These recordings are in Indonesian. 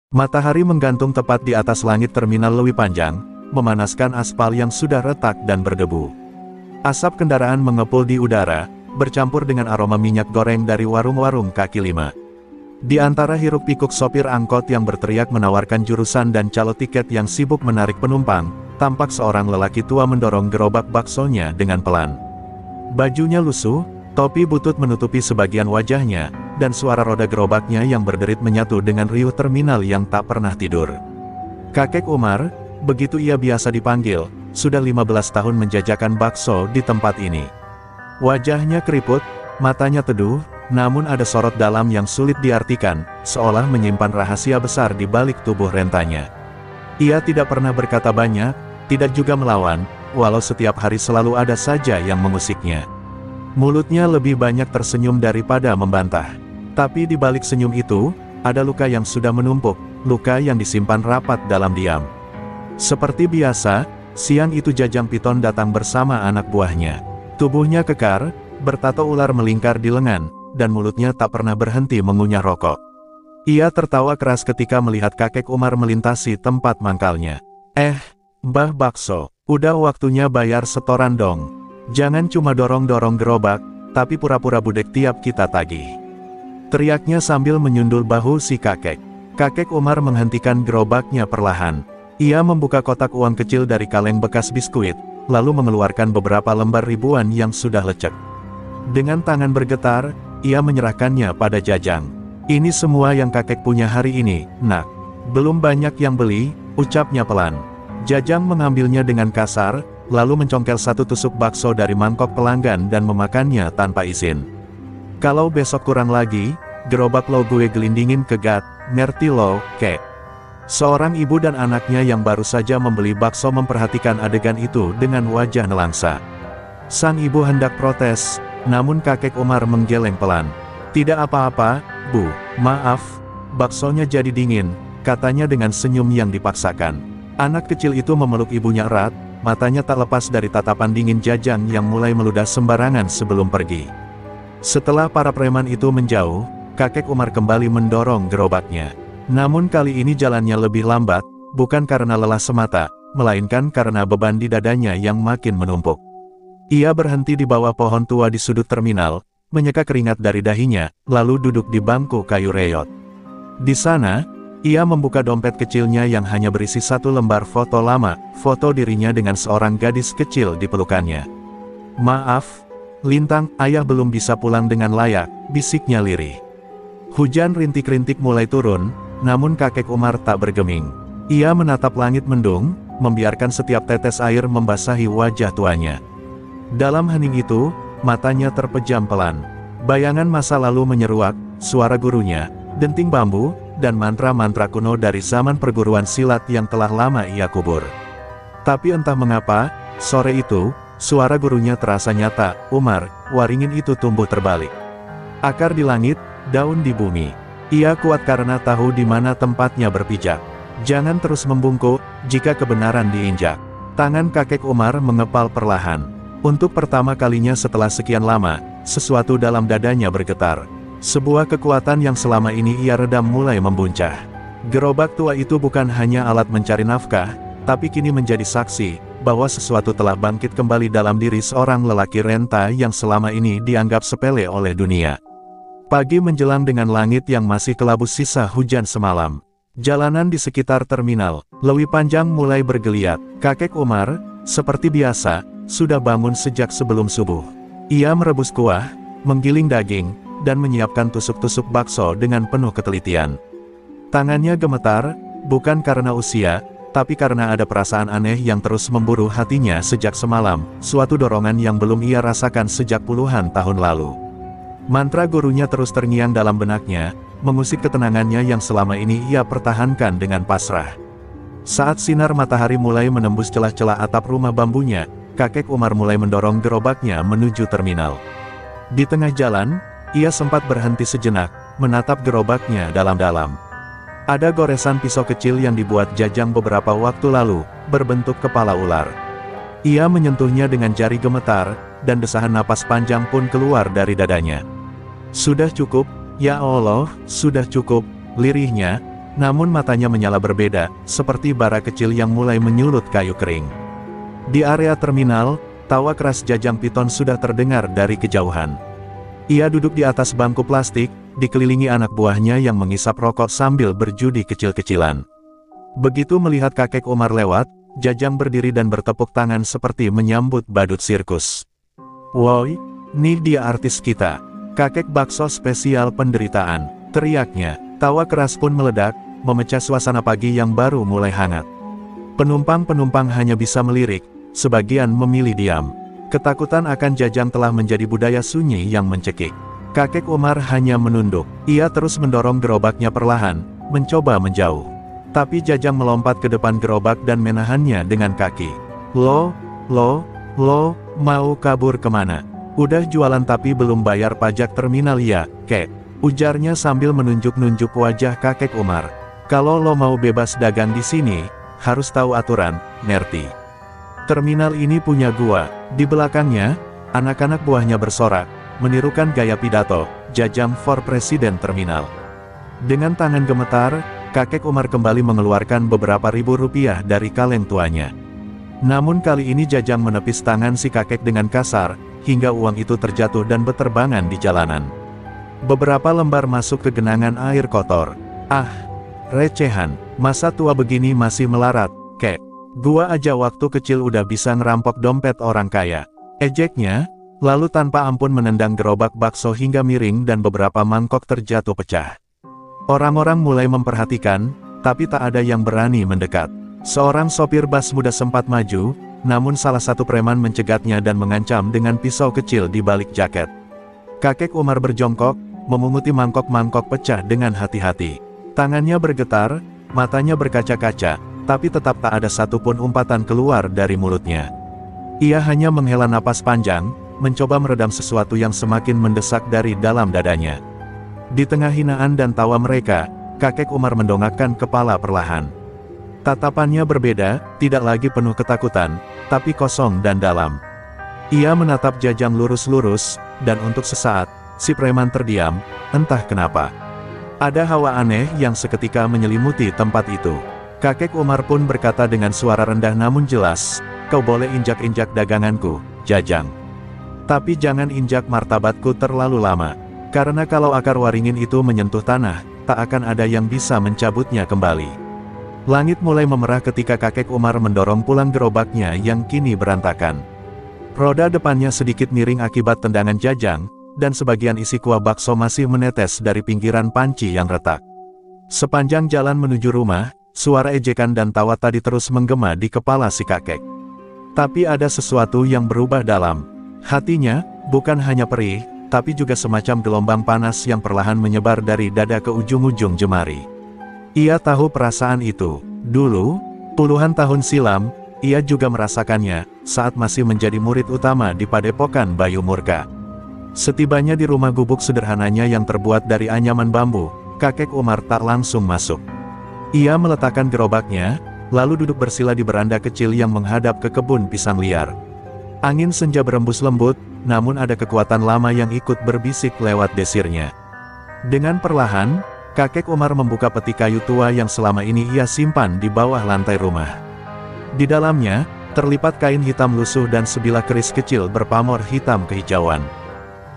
Matahari menggantung tepat di atas langit terminal Lewi Panjang, memanaskan aspal yang sudah retak dan berdebu. Asap kendaraan mengepul di udara, bercampur dengan aroma minyak goreng dari warung-warung kaki lima. Di antara hiruk-pikuk sopir angkot yang berteriak menawarkan jurusan dan calo tiket yang sibuk menarik penumpang, tampak seorang lelaki tua mendorong gerobak baksonya dengan pelan. Bajunya lusuh, topi butut menutupi sebagian wajahnya, dan suara roda gerobaknya yang berderit menyatu dengan riuh terminal yang tak pernah tidur. Kakek Umar, begitu ia biasa dipanggil, sudah 15 tahun menjajakan bakso di tempat ini. Wajahnya keriput, matanya teduh, namun ada sorot dalam yang sulit diartikan, seolah menyimpan rahasia besar di balik tubuh rentanya. Ia tidak pernah berkata banyak, tidak juga melawan, walau setiap hari selalu ada saja yang mengusiknya. Mulutnya lebih banyak tersenyum daripada membantah. Tapi di balik senyum itu, ada luka yang sudah menumpuk, luka yang disimpan rapat dalam diam. Seperti biasa, siang itu Jajang Piton datang bersama anak buahnya. Tubuhnya kekar, bertato ular melingkar di lengan, dan mulutnya tak pernah berhenti mengunyah rokok. Ia tertawa keras ketika melihat kakek Umar melintasi tempat mangkalnya. Mbah Bakso, udah waktunya bayar setoran dong. Jangan cuma dorong-dorong gerobak, tapi pura-pura budek tiap kita tagih. Teriaknya sambil menyundul bahu si kakek. Kakek Umar menghentikan gerobaknya perlahan. Ia membuka kotak uang kecil dari kaleng bekas biskuit, lalu mengeluarkan beberapa lembar ribuan yang sudah lecek. Dengan tangan bergetar, ia menyerahkannya pada Jajang. Ini semua yang kakek punya hari ini, nak. Belum banyak yang beli, ucapnya pelan. Jajang mengambilnya dengan kasar, lalu mencongkel satu tusuk bakso dari mangkok pelanggan dan memakannya tanpa izin. Kalau besok kurang lagi, gerobak lo gue gelindingin ke gat, ngerti lo, kek. Seorang ibu dan anaknya yang baru saja membeli bakso memperhatikan adegan itu dengan wajah nelangsa. Sang ibu hendak protes, namun kakek Umar menggeleng pelan. Tidak apa-apa, Bu, maaf, baksonya jadi dingin, katanya dengan senyum yang dipaksakan. Anak kecil itu memeluk ibunya erat, matanya tak lepas dari tatapan dingin Jajang yang mulai meludah sembarangan sebelum pergi. Setelah para preman itu menjauh, kakek Umar kembali mendorong gerobaknya. Namun kali ini jalannya lebih lambat, bukan karena lelah semata, melainkan karena beban di dadanya yang makin menumpuk. Ia berhenti di bawah pohon tua di sudut terminal, menyeka keringat dari dahinya, lalu duduk di bangku kayu reyot. Di sana, ia membuka dompet kecilnya yang hanya berisi satu lembar foto lama, foto dirinya dengan seorang gadis kecil di pelukannya. Maaf, Lintang, ayah belum bisa pulang dengan layak, bisiknya lirih. Hujan rintik-rintik mulai turun, namun kakek Umar tak bergeming. Ia menatap langit mendung, membiarkan setiap tetes air membasahi wajah tuanya. Dalam hening itu, matanya terpejam pelan. Bayangan masa lalu menyeruak, suara gurunya, denting bambu, dan mantra-mantra kuno dari zaman perguruan silat yang telah lama ia kubur. Tapi entah mengapa, sore itu, suara gurunya terasa nyata. Umar, waringin itu tumbuh terbalik. Akar di langit, daun di bumi. Ia kuat karena tahu di mana tempatnya berpijak. Jangan terus membungkuk, jika kebenaran diinjak. Tangan kakek Umar mengepal perlahan. Untuk pertama kalinya setelah sekian lama, sesuatu dalam dadanya bergetar. Sebuah kekuatan yang selama ini ia redam mulai membuncah. Gerobak tua itu bukan hanya alat mencari nafkah, tapi kini menjadi saksi bahwa sesuatu telah bangkit kembali dalam diri seorang lelaki renta yang selama ini dianggap sepele oleh dunia. Pagi menjelang dengan langit yang masih kelabu sisa hujan semalam. Jalanan di sekitar terminal Lewi Panjang mulai bergeliat. Kakek Umar, seperti biasa, sudah bangun sejak sebelum subuh. Ia merebus kuah, menggiling daging, dan menyiapkan tusuk-tusuk bakso dengan penuh ketelitian. Tangannya gemetar, bukan karena usia, tapi karena ada perasaan aneh yang terus memburu hatinya sejak semalam, suatu dorongan yang belum ia rasakan sejak puluhan tahun lalu. Mantra gurunya terus terngiang dalam benaknya, mengusik ketenangannya yang selama ini ia pertahankan dengan pasrah. Saat sinar matahari mulai menembus celah-celah atap rumah bambunya, kakek Umar mulai mendorong gerobaknya menuju terminal. Di tengah jalan, ia sempat berhenti sejenak, menatap gerobaknya dalam-dalam. Ada goresan pisau kecil yang dibuat Jajang beberapa waktu lalu, berbentuk kepala ular. Ia menyentuhnya dengan jari gemetar, dan desahan napas panjang pun keluar dari dadanya. Sudah cukup, ya Allah, sudah cukup, lirihnya, Namun matanya menyala berbeda, seperti bara kecil yang mulai menyulut kayu kering. Di area terminal, tawa keras Jajang Piton sudah terdengar dari kejauhan. Ia duduk di atas bangku plastik, dikelilingi anak buahnya yang mengisap rokok sambil berjudi kecil-kecilan. Begitu melihat kakek Umar lewat, Jajang berdiri dan bertepuk tangan seperti menyambut badut sirkus. "Woi, nih dia artis kita. Kakek bakso spesial penderitaan," teriaknya. Tawa keras pun meledak, memecah suasana pagi yang baru mulai hangat. Penumpang-penumpang hanya bisa melirik, sebagian memilih diam. Ketakutan akan Jajang telah menjadi budaya sunyi yang mencekik. Kakek Umar hanya menunduk. Ia terus mendorong gerobaknya perlahan, mencoba menjauh. Tapi Jajang melompat ke depan gerobak dan menahannya dengan kaki. Lo, mau kabur kemana? Udah jualan tapi belum bayar pajak terminal ya, kek?" ujarnya sambil menunjuk-nunjuk wajah kakek Umar. "Kalau lo mau bebas dagang di sini, harus tahu aturan, ngerti? Terminal ini punya gua." Di belakangnya, anak-anak buahnya bersorak, menirukan gaya pidato, Jajang for Presiden Terminal. Dengan tangan gemetar, kakek Umar kembali mengeluarkan beberapa ribu rupiah dari kaleng tuanya. Namun kali ini Jajang menepis tangan si kakek dengan kasar, hingga uang itu terjatuh dan beterbangan di jalanan. Beberapa lembar masuk ke genangan air kotor. "Ah, recehan, masa tua begini masih melarat, kek? Gua aja waktu kecil udah bisa ngerampok dompet orang kaya," ejeknya, lalu tanpa ampun menendang gerobak bakso hingga miring dan beberapa mangkok terjatuh pecah. Orang-orang mulai memperhatikan, tapi tak ada yang berani mendekat. Seorang sopir bas muda sempat maju, namun salah satu preman mencegatnya dan mengancam dengan pisau kecil di balik jaket. Kakek Umar berjongkok, memunguti mangkok-mangkok pecah dengan hati-hati. Tangannya bergetar, matanya berkaca-kaca, tapi tetap tak ada satupun umpatan keluar dari mulutnya. Ia hanya menghela napas panjang, mencoba meredam sesuatu yang semakin mendesak dari dalam dadanya. Di tengah hinaan dan tawa mereka, kakek Umar mendongakkan kepala perlahan. Tatapannya berbeda, tidak lagi penuh ketakutan, tapi kosong dan dalam. Ia menatap Jajang lurus-lurus, dan untuk sesaat, si preman terdiam, entah kenapa. Ada hawa aneh yang seketika menyelimuti tempat itu. Kakek Umar pun berkata dengan suara rendah namun jelas, "Kau boleh injak-injak daganganku, Jajang. Tapi jangan injak martabatku terlalu lama. Karena kalau akar waringin itu menyentuh tanah, tak akan ada yang bisa mencabutnya kembali." Langit mulai memerah ketika kakek Umar mendorong pulang gerobaknya yang kini berantakan. Roda depannya sedikit miring akibat tendangan Jajang, dan sebagian isi kuah bakso masih menetes dari pinggiran panci yang retak. Sepanjang jalan menuju rumah, suara ejekan dan tawa tadi terus menggema di kepala si kakek. Tapi ada sesuatu yang berubah dalam hatinya, bukan hanya perih, tapi juga semacam gelombang panas yang perlahan menyebar dari dada ke ujung-ujung jemari. Ia tahu perasaan itu. Dulu, puluhan tahun silam, ia juga merasakannya, saat masih menjadi murid utama di Padepokan Bayu Murka. Setibanya di rumah gubuk sederhananya yang terbuat dari anyaman bambu, kakek Umar tak langsung masuk. Ia meletakkan gerobaknya, lalu duduk bersila di beranda kecil yang menghadap ke kebun pisang liar. Angin senja berembus lembut, namun ada kekuatan lama yang ikut berbisik lewat desirnya. Dengan perlahan, kakek Umar membuka peti kayu tua yang selama ini ia simpan di bawah lantai rumah. Di dalamnya, terlipat kain hitam lusuh dan sebilah keris kecil berpamor hitam kehijauan.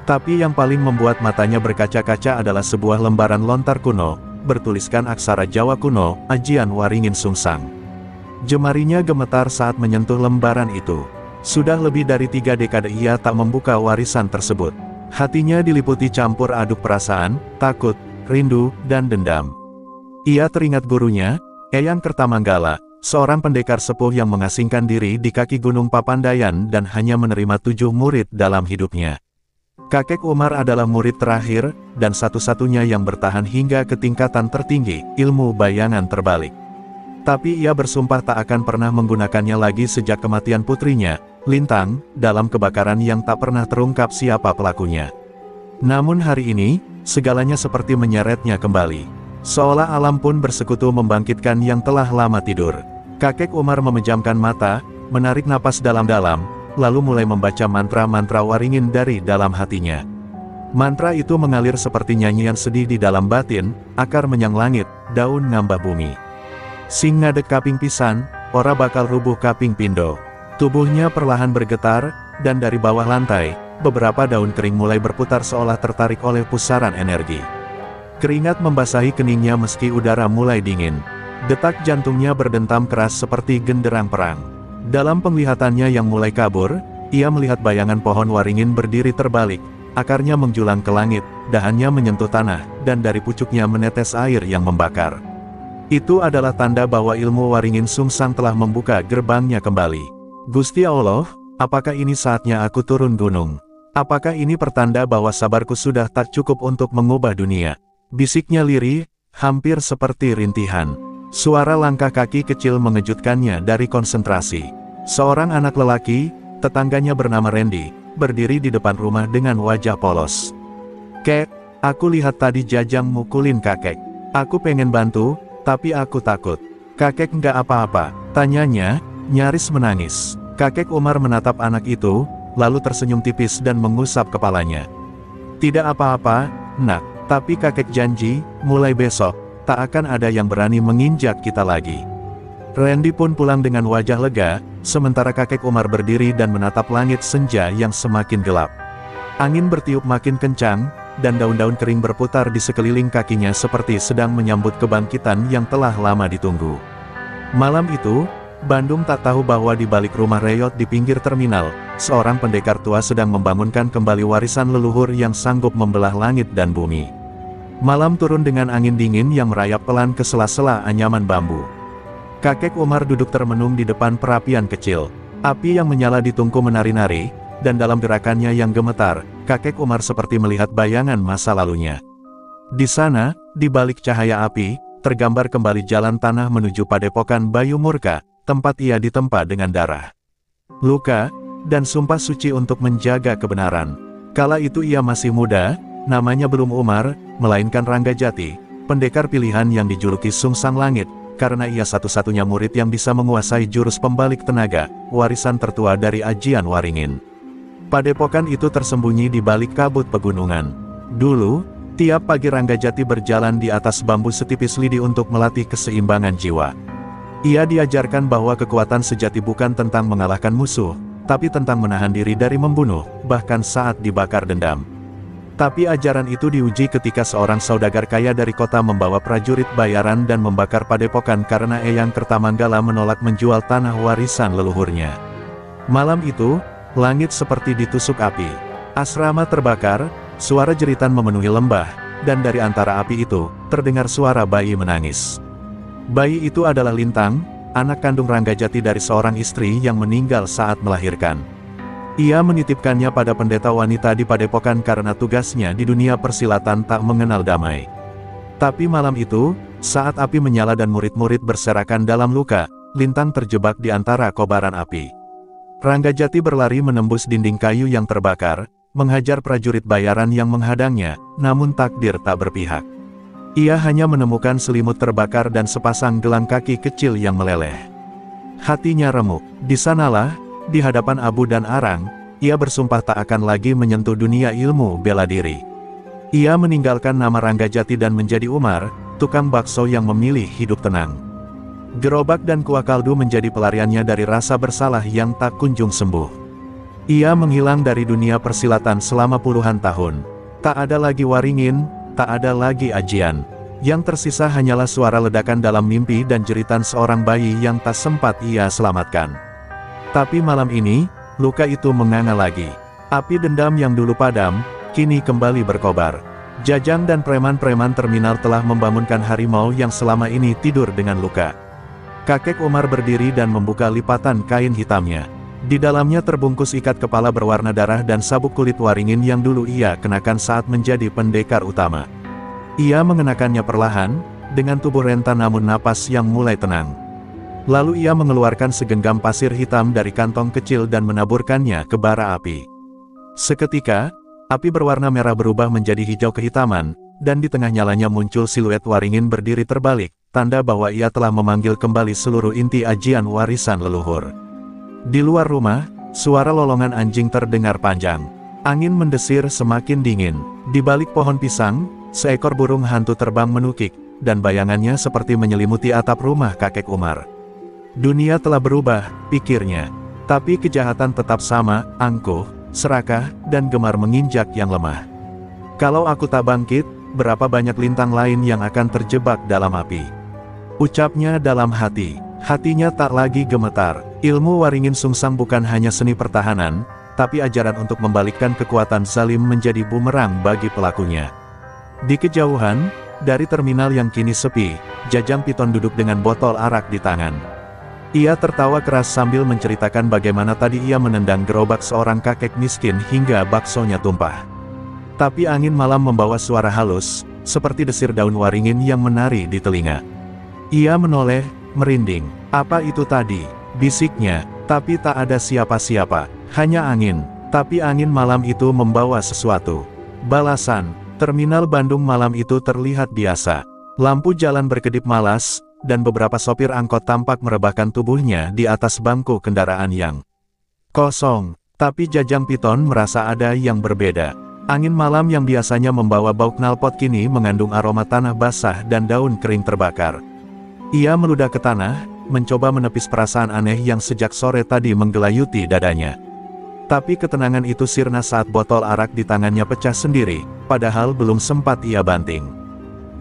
Tapi yang paling membuat matanya berkaca-kaca adalah sebuah lembaran lontar kuno, bertuliskan aksara Jawa kuno, Ajian Waringin Sungsang. Jemarinya gemetar saat menyentuh lembaran itu. Sudah lebih dari 3 dekade ia tak membuka warisan tersebut. Hatinya diliputi campur aduk perasaan, takut, rindu, dan dendam. Ia teringat gurunya, Eyang Kertamanggala, seorang pendekar sepuh yang mengasingkan diri di kaki Gunung Papandayan dan hanya menerima 7 murid dalam hidupnya. Kakek Umar adalah murid terakhir, dan satu-satunya yang bertahan hingga ke tingkatan tertinggi, ilmu bayangan terbalik. Tapi ia bersumpah tak akan pernah menggunakannya lagi sejak kematian putrinya, Lintang, dalam kebakaran yang tak pernah terungkap siapa pelakunya. Namun hari ini, segalanya seperti menyeretnya kembali. Seolah alam pun bersekutu membangkitkan yang telah lama tidur. Kakek Umar memejamkan mata, menarik napas dalam-dalam, lalu mulai membaca mantra-mantra waringin dari dalam hatinya. Mantra itu mengalir seperti nyanyian sedih di dalam batin, akar menyang langit, daun ngambah bumi. Sing ngadeg kaping pisan, ora bakal rubuh kaping pindo. Tubuhnya perlahan bergetar, dan dari bawah lantai, beberapa daun kering mulai berputar seolah tertarik oleh pusaran energi. Keringat membasahi keningnya meski udara mulai dingin. Detak jantungnya berdentam keras seperti genderang perang. Dalam penglihatannya yang mulai kabur, ia melihat bayangan pohon waringin berdiri terbalik. Akarnya menjulang ke langit, dahannya menyentuh tanah, dan dari pucuknya menetes air yang membakar. Itu adalah tanda bahwa ilmu waringin sungsang telah membuka gerbangnya kembali. Gusti Allah, apakah ini saatnya aku turun gunung? Apakah ini pertanda bahwa sabarku sudah tak cukup untuk mengubah dunia? Bisiknya lirih, hampir seperti rintihan. Suara langkah kaki kecil mengejutkannya dari konsentrasi. Seorang anak lelaki, tetangganya bernama Randy, berdiri di depan rumah dengan wajah polos. "Kek, aku lihat tadi Jajang mukulin kakek. Aku pengen bantu, tapi aku takut." "Kakek nggak apa-apa?" tanyanya, nyaris menangis. Kakek Umar menatap anak itu, lalu tersenyum tipis dan mengusap kepalanya. "Tidak apa-apa, nak, tapi kakek janji, mulai besok, tak akan ada yang berani menginjak kita lagi." Randy pun pulang dengan wajah lega, sementara kakek Umar berdiri dan menatap langit senja yang semakin gelap. Angin bertiup makin kencang, dan daun-daun kering berputar di sekeliling kakinya seperti sedang menyambut kebangkitan yang telah lama ditunggu. Malam itu, Bandung tak tahu bahwa di balik rumah Reyot di pinggir terminal, seorang pendekar tua sedang membangunkan kembali warisan leluhur yang sanggup membelah langit dan bumi. Malam turun dengan angin dingin yang merayap pelan ke sela-sela anyaman bambu. Kakek Umar duduk termenung di depan perapian kecil. Api yang menyala di tungku menari-nari, dan dalam gerakannya yang gemetar, kakek Umar seperti melihat bayangan masa lalunya. Di sana, di balik cahaya api, tergambar kembali jalan tanah menuju padepokan Bayu Murka, tempat ia ditempa dengan darah, luka, dan sumpah suci untuk menjaga kebenaran. Kala itu ia masih muda, namanya belum Umar, melainkan Ranggajati, pendekar pilihan yang dijuluki Sungsang Langit, karena ia satu-satunya murid yang bisa menguasai jurus pembalik tenaga, warisan tertua dari ajian waringin. Padepokan itu tersembunyi di balik kabut pegunungan. Dulu, tiap pagi Ranggajati berjalan di atas bambu setipis lidi untuk melatih keseimbangan jiwa. Ia diajarkan bahwa kekuatan sejati bukan tentang mengalahkan musuh, tapi tentang menahan diri dari membunuh, bahkan saat dibakar dendam. Tapi ajaran itu diuji ketika seorang saudagar kaya dari kota membawa prajurit bayaran dan membakar padepokan karena Eyang Kertamanggala menolak menjual tanah warisan leluhurnya. Malam itu, langit seperti ditusuk api. Asrama terbakar, suara jeritan memenuhi lembah, dan dari antara api itu, terdengar suara bayi menangis. Bayi itu adalah Lintang, anak kandung Ranggajati dari seorang istri yang meninggal saat melahirkan. Ia menitipkannya pada pendeta wanita di padepokan karena tugasnya di dunia persilatan tak mengenal damai. Tapi malam itu, saat api menyala dan murid-murid berserakan dalam luka, Lintang terjebak di antara kobaran api. Ranggajati berlari menembus dinding kayu yang terbakar, menghajar prajurit bayaran yang menghadangnya, namun takdir tak berpihak. Ia hanya menemukan selimut terbakar dan sepasang gelang kaki kecil yang meleleh. Hatinya remuk. Di sanalah, di hadapan Abu dan Arang, ia bersumpah tak akan lagi menyentuh dunia ilmu bela diri. Ia meninggalkan nama Ranggajati dan menjadi Umar, tukang bakso yang memilih hidup tenang. Gerobak dan kuah kaldu menjadi pelariannya dari rasa bersalah yang tak kunjung sembuh. Ia menghilang dari dunia persilatan selama puluhan tahun. Tak ada lagi waringin, tak ada lagi ajian. Yang tersisa hanyalah suara ledakan dalam mimpi dan jeritan seorang bayi yang tak sempat ia selamatkan. Tapi malam ini, luka itu menganga lagi. Api dendam yang dulu padam, kini kembali berkobar. Jajang dan preman-preman terminal telah membangunkan harimau yang selama ini tidur dengan luka. Kakek Umar berdiri dan membuka lipatan kain hitamnya. Di dalamnya terbungkus ikat kepala berwarna darah dan sabuk kulit waringin yang dulu ia kenakan saat menjadi pendekar utama. Ia mengenakannya perlahan, dengan tubuh renta namun napas yang mulai tenang. Lalu ia mengeluarkan segenggam pasir hitam dari kantong kecil dan menaburkannya ke bara api. Seketika, api berwarna merah berubah menjadi hijau kehitaman, dan di tengah nyalanya muncul siluet waringin berdiri terbalik, tanda bahwa ia telah memanggil kembali seluruh inti ajian warisan leluhur. Di luar rumah, suara lolongan anjing terdengar panjang. Angin mendesir semakin dingin, Di balik pohon pisang, seekor burung hantu terbang menukik, dan bayangannya seperti menyelimuti atap rumah kakek Umar. Dunia telah berubah, pikirnya. Tapi kejahatan tetap sama, angkuh, serakah, dan gemar menginjak yang lemah. Kalau aku tak bangkit, berapa banyak lintang lain yang akan terjebak dalam api. Ucapnya dalam hati. Hatinya tak lagi gemetar. Ilmu Waringin Sungsang bukan hanya seni pertahanan, tapi ajaran untuk membalikkan kekuatan zalim menjadi bumerang bagi pelakunya. Di kejauhan, dari terminal yang kini sepi, Jajang Piton duduk dengan botol arak di tangan. Ia tertawa keras sambil menceritakan bagaimana tadi ia menendang gerobak seorang kakek miskin hingga baksonya tumpah. Tapi angin malam membawa suara halus, seperti desir daun waringin yang menari di telinga. Ia menoleh, merinding. Apa itu tadi? Bisiknya, tapi tak ada siapa-siapa, hanya angin. Tapi angin malam itu membawa sesuatu. Balasan, terminal Bandung malam itu terlihat biasa. Lampu jalan berkedip malas, dan beberapa sopir angkot tampak merebahkan tubuhnya di atas bangku kendaraan yang kosong. Tapi Jajang Piton merasa ada yang berbeda. Angin malam yang biasanya membawa bau knalpot kini mengandung aroma tanah basah dan daun kering terbakar. Ia meludah ke tanah, mencoba menepis perasaan aneh yang sejak sore tadi menggelayuti dadanya. Tapi ketenangan itu sirna saat botol arak di tangannya pecah sendiri, padahal belum sempat ia banting.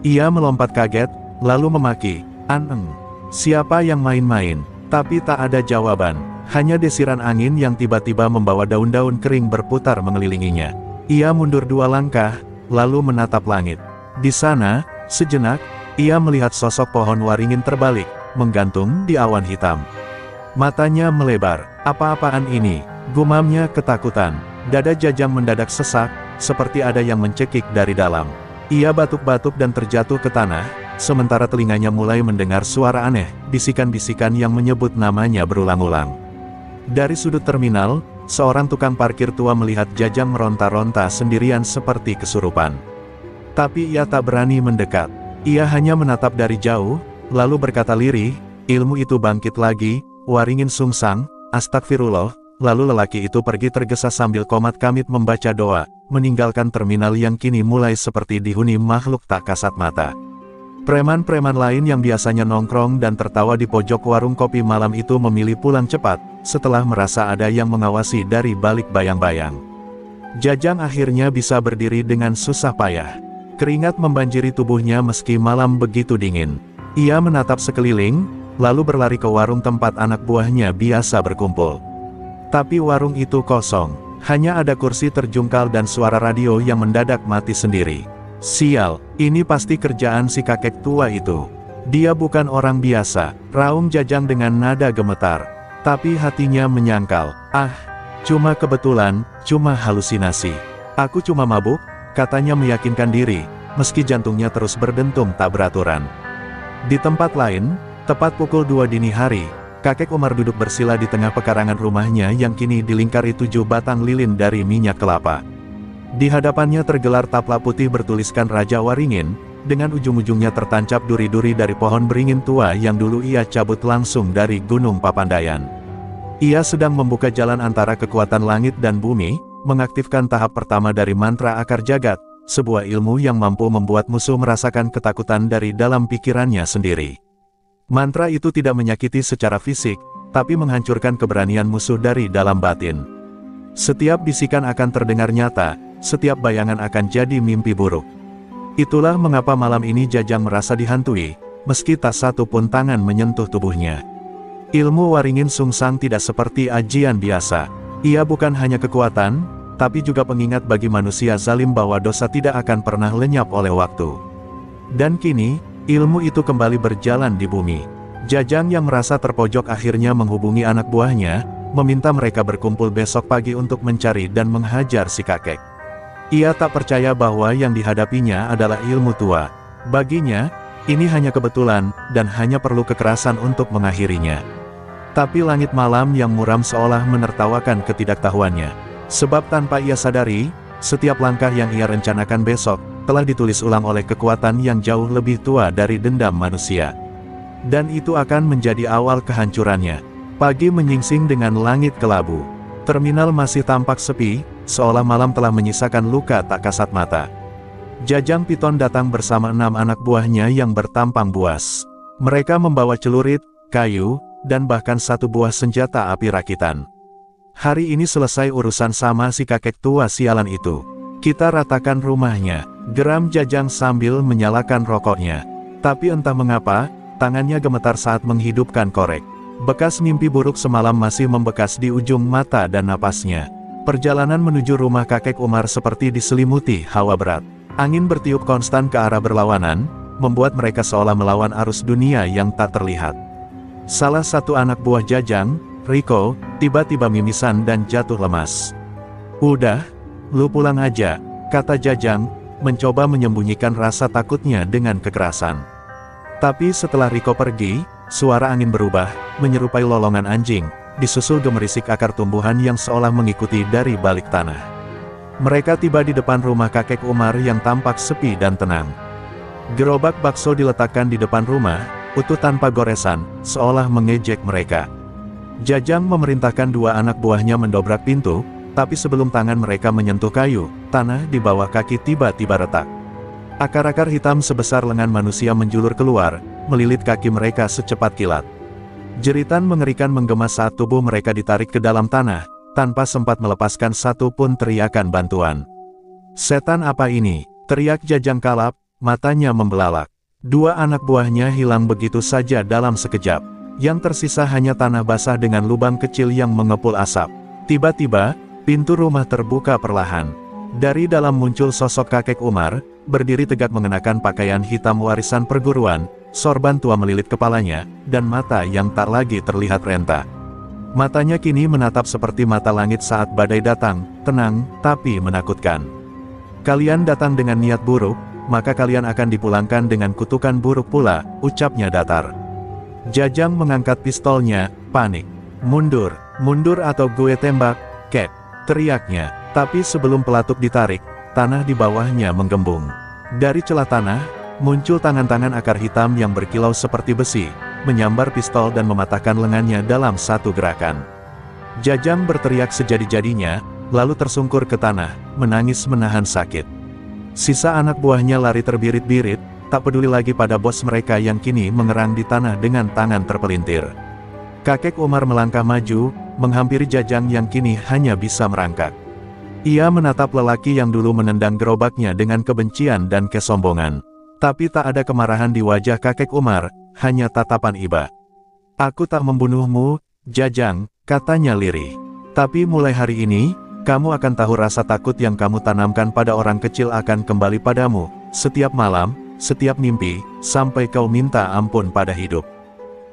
Ia melompat kaget, lalu memaki, "Aneng, siapa yang main-main?" Tapi tak ada jawaban, hanya desiran angin yang tiba-tiba membawa daun-daun kering berputar mengelilinginya. Ia mundur 2 langkah, lalu menatap langit. Di sana, sejenak, ia melihat sosok pohon waringin terbalik, menggantung di awan hitam. Matanya melebar. "Apa-apaan ini?" gumamnya ketakutan. Dada Jajang mendadak sesak, seperti ada yang mencekik dari dalam. Ia batuk-batuk dan terjatuh ke tanah, sementara telinganya mulai mendengar suara aneh, bisikan-bisikan yang menyebut namanya berulang-ulang. Dari sudut terminal, seorang tukang parkir tua melihat Jajang meronta-ronta sendirian seperti kesurupan. Tapi ia tak berani mendekat. Ia hanya menatap dari jauh, lalu berkata lirih, "Ilmu itu bangkit lagi, Waringin Sungsang, astagfirullah." Lalu lelaki itu pergi tergesa sambil komat kamit membaca doa, meninggalkan terminal yang kini mulai seperti dihuni makhluk tak kasat mata. Preman-preman lain yang biasanya nongkrong dan tertawa di pojok warung kopi malam itu memilih pulang cepat, setelah merasa ada yang mengawasi dari balik bayang-bayang. Jajang akhirnya bisa berdiri dengan susah payah. Keringat membanjiri tubuhnya meski malam begitu dingin. Ia menatap sekeliling, lalu berlari ke warung tempat anak buahnya biasa berkumpul. Tapi warung itu kosong, hanya ada kursi terjungkal dan suara radio yang mendadak mati sendiri. "Sial, ini pasti kerjaan si kakek tua itu. Dia bukan orang biasa," raung Jajang dengan nada gemetar. Tapi hatinya menyangkal, cuma kebetulan, cuma halusinasi. "Aku cuma mabuk," katanya meyakinkan diri, meski jantungnya terus berdentum tak beraturan. Di tempat lain, tepat pukul 2 dini hari, kakek Umar duduk bersila di tengah pekarangan rumahnya yang kini dilingkari 7 batang lilin dari minyak kelapa. Di hadapannya tergelar taplak putih bertuliskan Raja Waringin, dengan ujung-ujungnya tertancap duri-duri dari pohon beringin tua yang dulu ia cabut langsung dari Gunung Papandayan. Ia sedang membuka jalan antara kekuatan langit dan bumi, mengaktifkan tahap pertama dari mantra akar jagat, sebuah ilmu yang mampu membuat musuh merasakan ketakutan dari dalam pikirannya sendiri. Mantra itu tidak menyakiti secara fisik, tapi menghancurkan keberanian musuh dari dalam batin. Setiap bisikan akan terdengar nyata, setiap bayangan akan jadi mimpi buruk. Itulah mengapa malam ini Jajang merasa dihantui, meski tak satu pun tangan menyentuh tubuhnya. Ilmu Waringin Sungsang tidak seperti ajian biasa. Ia bukan hanya kekuatan, tapi juga pengingat bagi manusia zalim bahwa dosa tidak akan pernah lenyap oleh waktu. Dan kini, ilmu itu kembali berjalan di bumi. Jajang yang merasa terpojok akhirnya menghubungi anak buahnya, meminta mereka berkumpul besok pagi untuk mencari dan menghajar si kakek. Ia tak percaya bahwa yang dihadapinya adalah ilmu tua. Baginya, ini hanya kebetulan, dan hanya perlu kekerasan untuk mengakhirinya. Tapi langit malam yang muram seolah menertawakan ketidaktahuannya. Sebab tanpa ia sadari, setiap langkah yang ia rencanakan besok, telah ditulis ulang oleh kekuatan yang jauh lebih tua dari dendam manusia. Dan itu akan menjadi awal kehancurannya. Pagi menyingsing dengan langit kelabu. Terminal masih tampak sepi, seolah malam telah menyisakan luka tak kasat mata. Jajang Piton datang bersama 6 anak buahnya yang bertampang buas. Mereka membawa celurit, kayu, dan bahkan 1 buah senjata api rakitan. Hari ini selesai urusan sama si kakek tua sialan itu. Kita ratakan rumahnya, geram Jajang sambil menyalakan rokoknya. Tapi entah mengapa, tangannya gemetar saat menghidupkan korek. Bekas mimpi buruk semalam masih membekas di ujung mata dan napasnya. Perjalanan menuju rumah kakek Umar seperti diselimuti hawa berat. Angin bertiup konstan ke arah berlawanan, membuat mereka seolah melawan arus dunia yang tak terlihat. Salah satu anak buah Jajang, Riko, tiba-tiba mimisan dan jatuh lemas. "Udah, lu pulang aja," kata Jajang, mencoba menyembunyikan rasa takutnya dengan kekerasan. Tapi setelah Riko pergi, suara angin berubah, menyerupai lolongan anjing, disusul gemerisik akar tumbuhan yang seolah mengikuti dari balik tanah. Mereka tiba di depan rumah kakek Umar yang tampak sepi dan tenang. Gerobak bakso diletakkan di depan rumah, utuh tanpa goresan, seolah mengejek mereka. Jajang memerintahkan 2 anak buahnya mendobrak pintu, tapi sebelum tangan mereka menyentuh kayu, tanah di bawah kaki tiba-tiba retak. Akar-akar hitam sebesar lengan manusia menjulur keluar, melilit kaki mereka secepat kilat. Jeritan mengerikan menggema saat tubuh mereka ditarik ke dalam tanah, tanpa sempat melepaskan satu pun teriakan bantuan. "Setan apa ini?" teriak Jajang kalap, matanya membelalak. 2 anak buahnya hilang begitu saja dalam sekejap. Yang tersisa hanya tanah basah dengan lubang kecil yang mengepul asap. Tiba-tiba, pintu rumah terbuka perlahan. Dari dalam muncul sosok kakek Umar, berdiri tegak mengenakan pakaian hitam warisan perguruan, sorban tua melilit kepalanya, dan mata yang tak lagi terlihat renta. Matanya kini menatap seperti mata langit saat badai datang, tenang, tapi menakutkan. "Kalian datang dengan niat buruk, maka kalian akan dipulangkan dengan kutukan buruk pula," ucapnya datar. Jajang mengangkat pistolnya, panik. "Mundur, mundur atau gue tembak, kek," teriaknya. Tapi sebelum pelatuk ditarik, tanah di bawahnya menggembung. Dari celah tanah, muncul tangan-tangan akar hitam yang berkilau seperti besi, menyambar pistol dan mematahkan lengannya dalam satu gerakan. Jajang berteriak sejadi-jadinya, lalu tersungkur ke tanah, menangis menahan sakit. Sisa anak buahnya lari terbirit-birit, tak peduli lagi pada bos mereka yang kini mengerang di tanah dengan tangan terpelintir. Kakek Umar melangkah maju, menghampiri Jajang yang kini hanya bisa merangkak. Ia menatap lelaki yang dulu menendang gerobaknya dengan kebencian dan kesombongan. Tapi tak ada kemarahan di wajah kakek Umar, hanya tatapan iba. "Aku tak membunuhmu, Jajang," katanya lirih. "Tapi mulai hari ini, kamu akan tahu rasa takut yang kamu tanamkan pada orang kecil akan kembali padamu, setiap malam, setiap mimpi, sampai kau minta ampun pada hidup."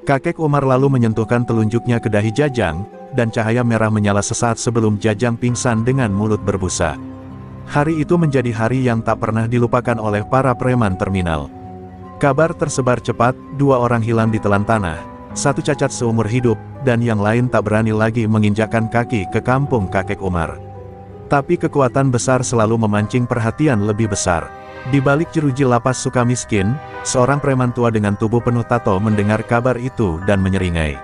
Kakek Umar lalu menyentuhkan telunjuknya ke dahi Jajang, dan cahaya merah menyala sesaat sebelum Jajang pingsan dengan mulut berbusa. Hari itu menjadi hari yang tak pernah dilupakan oleh para preman terminal. Kabar tersebar cepat, 2 orang hilang ditelan tanah, 1 cacat seumur hidup, dan yang lain tak berani lagi menginjakkan kaki ke kampung kakek Umar. Tapi kekuatan besar selalu memancing perhatian lebih besar. Di balik jeruji lapas Sukamiskin, seorang preman tua dengan tubuh penuh tato mendengar kabar itu dan menyeringai.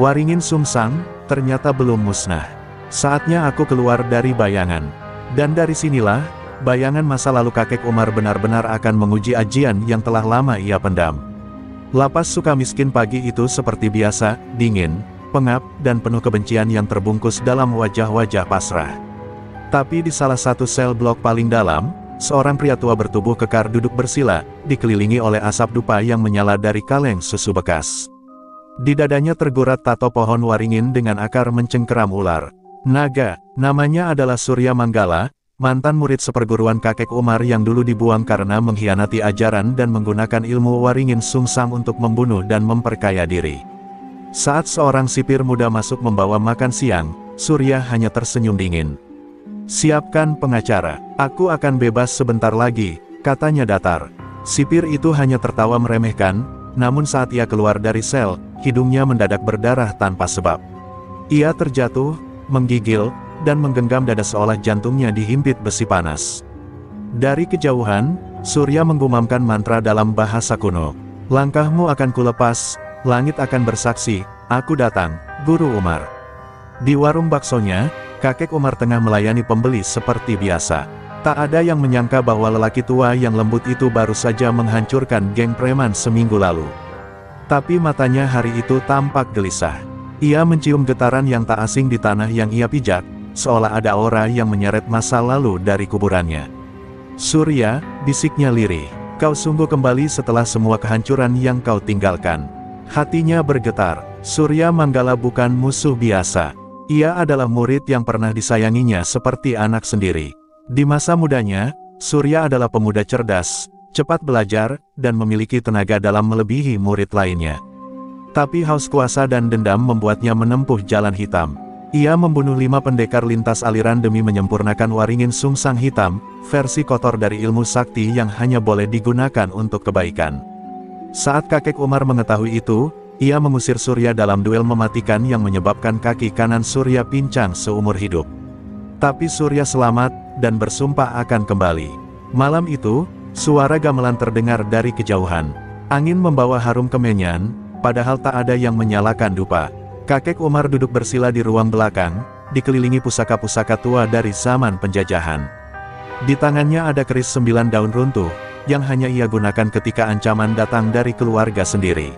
"Waringin Sungsang, ternyata belum musnah. Saatnya aku keluar dari bayangan." Dan dari sinilah, bayangan masa lalu kakek Umar benar-benar akan menguji ajian yang telah lama ia pendam. Lapas Sukamiskin pagi itu seperti biasa, dingin, pengap, dan penuh kebencian yang terbungkus dalam wajah-wajah pasrah. Tapi di salah satu sel blok paling dalam, seorang pria tua bertubuh kekar duduk bersila, dikelilingi oleh asap dupa yang menyala dari kaleng susu bekas. Di dadanya tergurat tato pohon waringin dengan akar mencengkeram ular. Naga, namanya adalah Surya Manggala, mantan murid seperguruan kakek Umar yang dulu dibuang karena mengkhianati ajaran dan menggunakan ilmu waringin sungsang untuk membunuh dan memperkaya diri. Saat seorang sipir muda masuk membawa makan siang, Surya hanya tersenyum dingin. "Siapkan pengacara, aku akan bebas sebentar lagi," katanya datar. Sipir itu hanya tertawa meremehkan, namun saat ia keluar dari sel, hidungnya mendadak berdarah tanpa sebab. Ia terjatuh, menggigil, dan menggenggam dada seolah jantungnya dihimpit besi panas. Dari kejauhan, Surya menggumamkan mantra dalam bahasa kuno. "Langkahmu akan kulepas, langit akan bersaksi, aku datang, Guru Umar." Di warung baksonya, kakek Umar tengah melayani pembeli seperti biasa. Tak ada yang menyangka bahwa lelaki tua yang lembut itu baru saja menghancurkan geng preman seminggu lalu. Tapi matanya hari itu tampak gelisah. Ia mencium getaran yang tak asing di tanah yang ia pijak, seolah ada aura yang menyeret masa lalu dari kuburannya. "Surya," bisiknya lirih, "kau sungguh kembali setelah semua kehancuran yang kau tinggalkan." Hatinya bergetar. Surya Manggala bukan musuh biasa. Ia adalah murid yang pernah disayanginya seperti anak sendiri. Di masa mudanya, Surya adalah pemuda cerdas, cepat belajar, dan memiliki tenaga dalam melebihi murid lainnya. Tapi haus kuasa dan dendam membuatnya menempuh jalan hitam. Ia membunuh 5 pendekar lintas aliran demi menyempurnakan Waringin Sungsang Hitam, versi kotor dari ilmu sakti yang hanya boleh digunakan untuk kebaikan. Saat kakek Umar mengetahui itu, ia mengusir Surya dalam duel mematikan yang menyebabkan kaki kanan Surya pincang seumur hidup. Tapi Surya selamat, dan bersumpah akan kembali. Malam itu, suara gamelan terdengar dari kejauhan. Angin membawa harum kemenyan, padahal tak ada yang menyalakan dupa. Kakek Umar duduk bersila di ruang belakang, dikelilingi pusaka-pusaka tua dari zaman penjajahan. Di tangannya ada keris 9 daun runtuh, yang hanya ia gunakan ketika ancaman datang dari keluarga sendiri.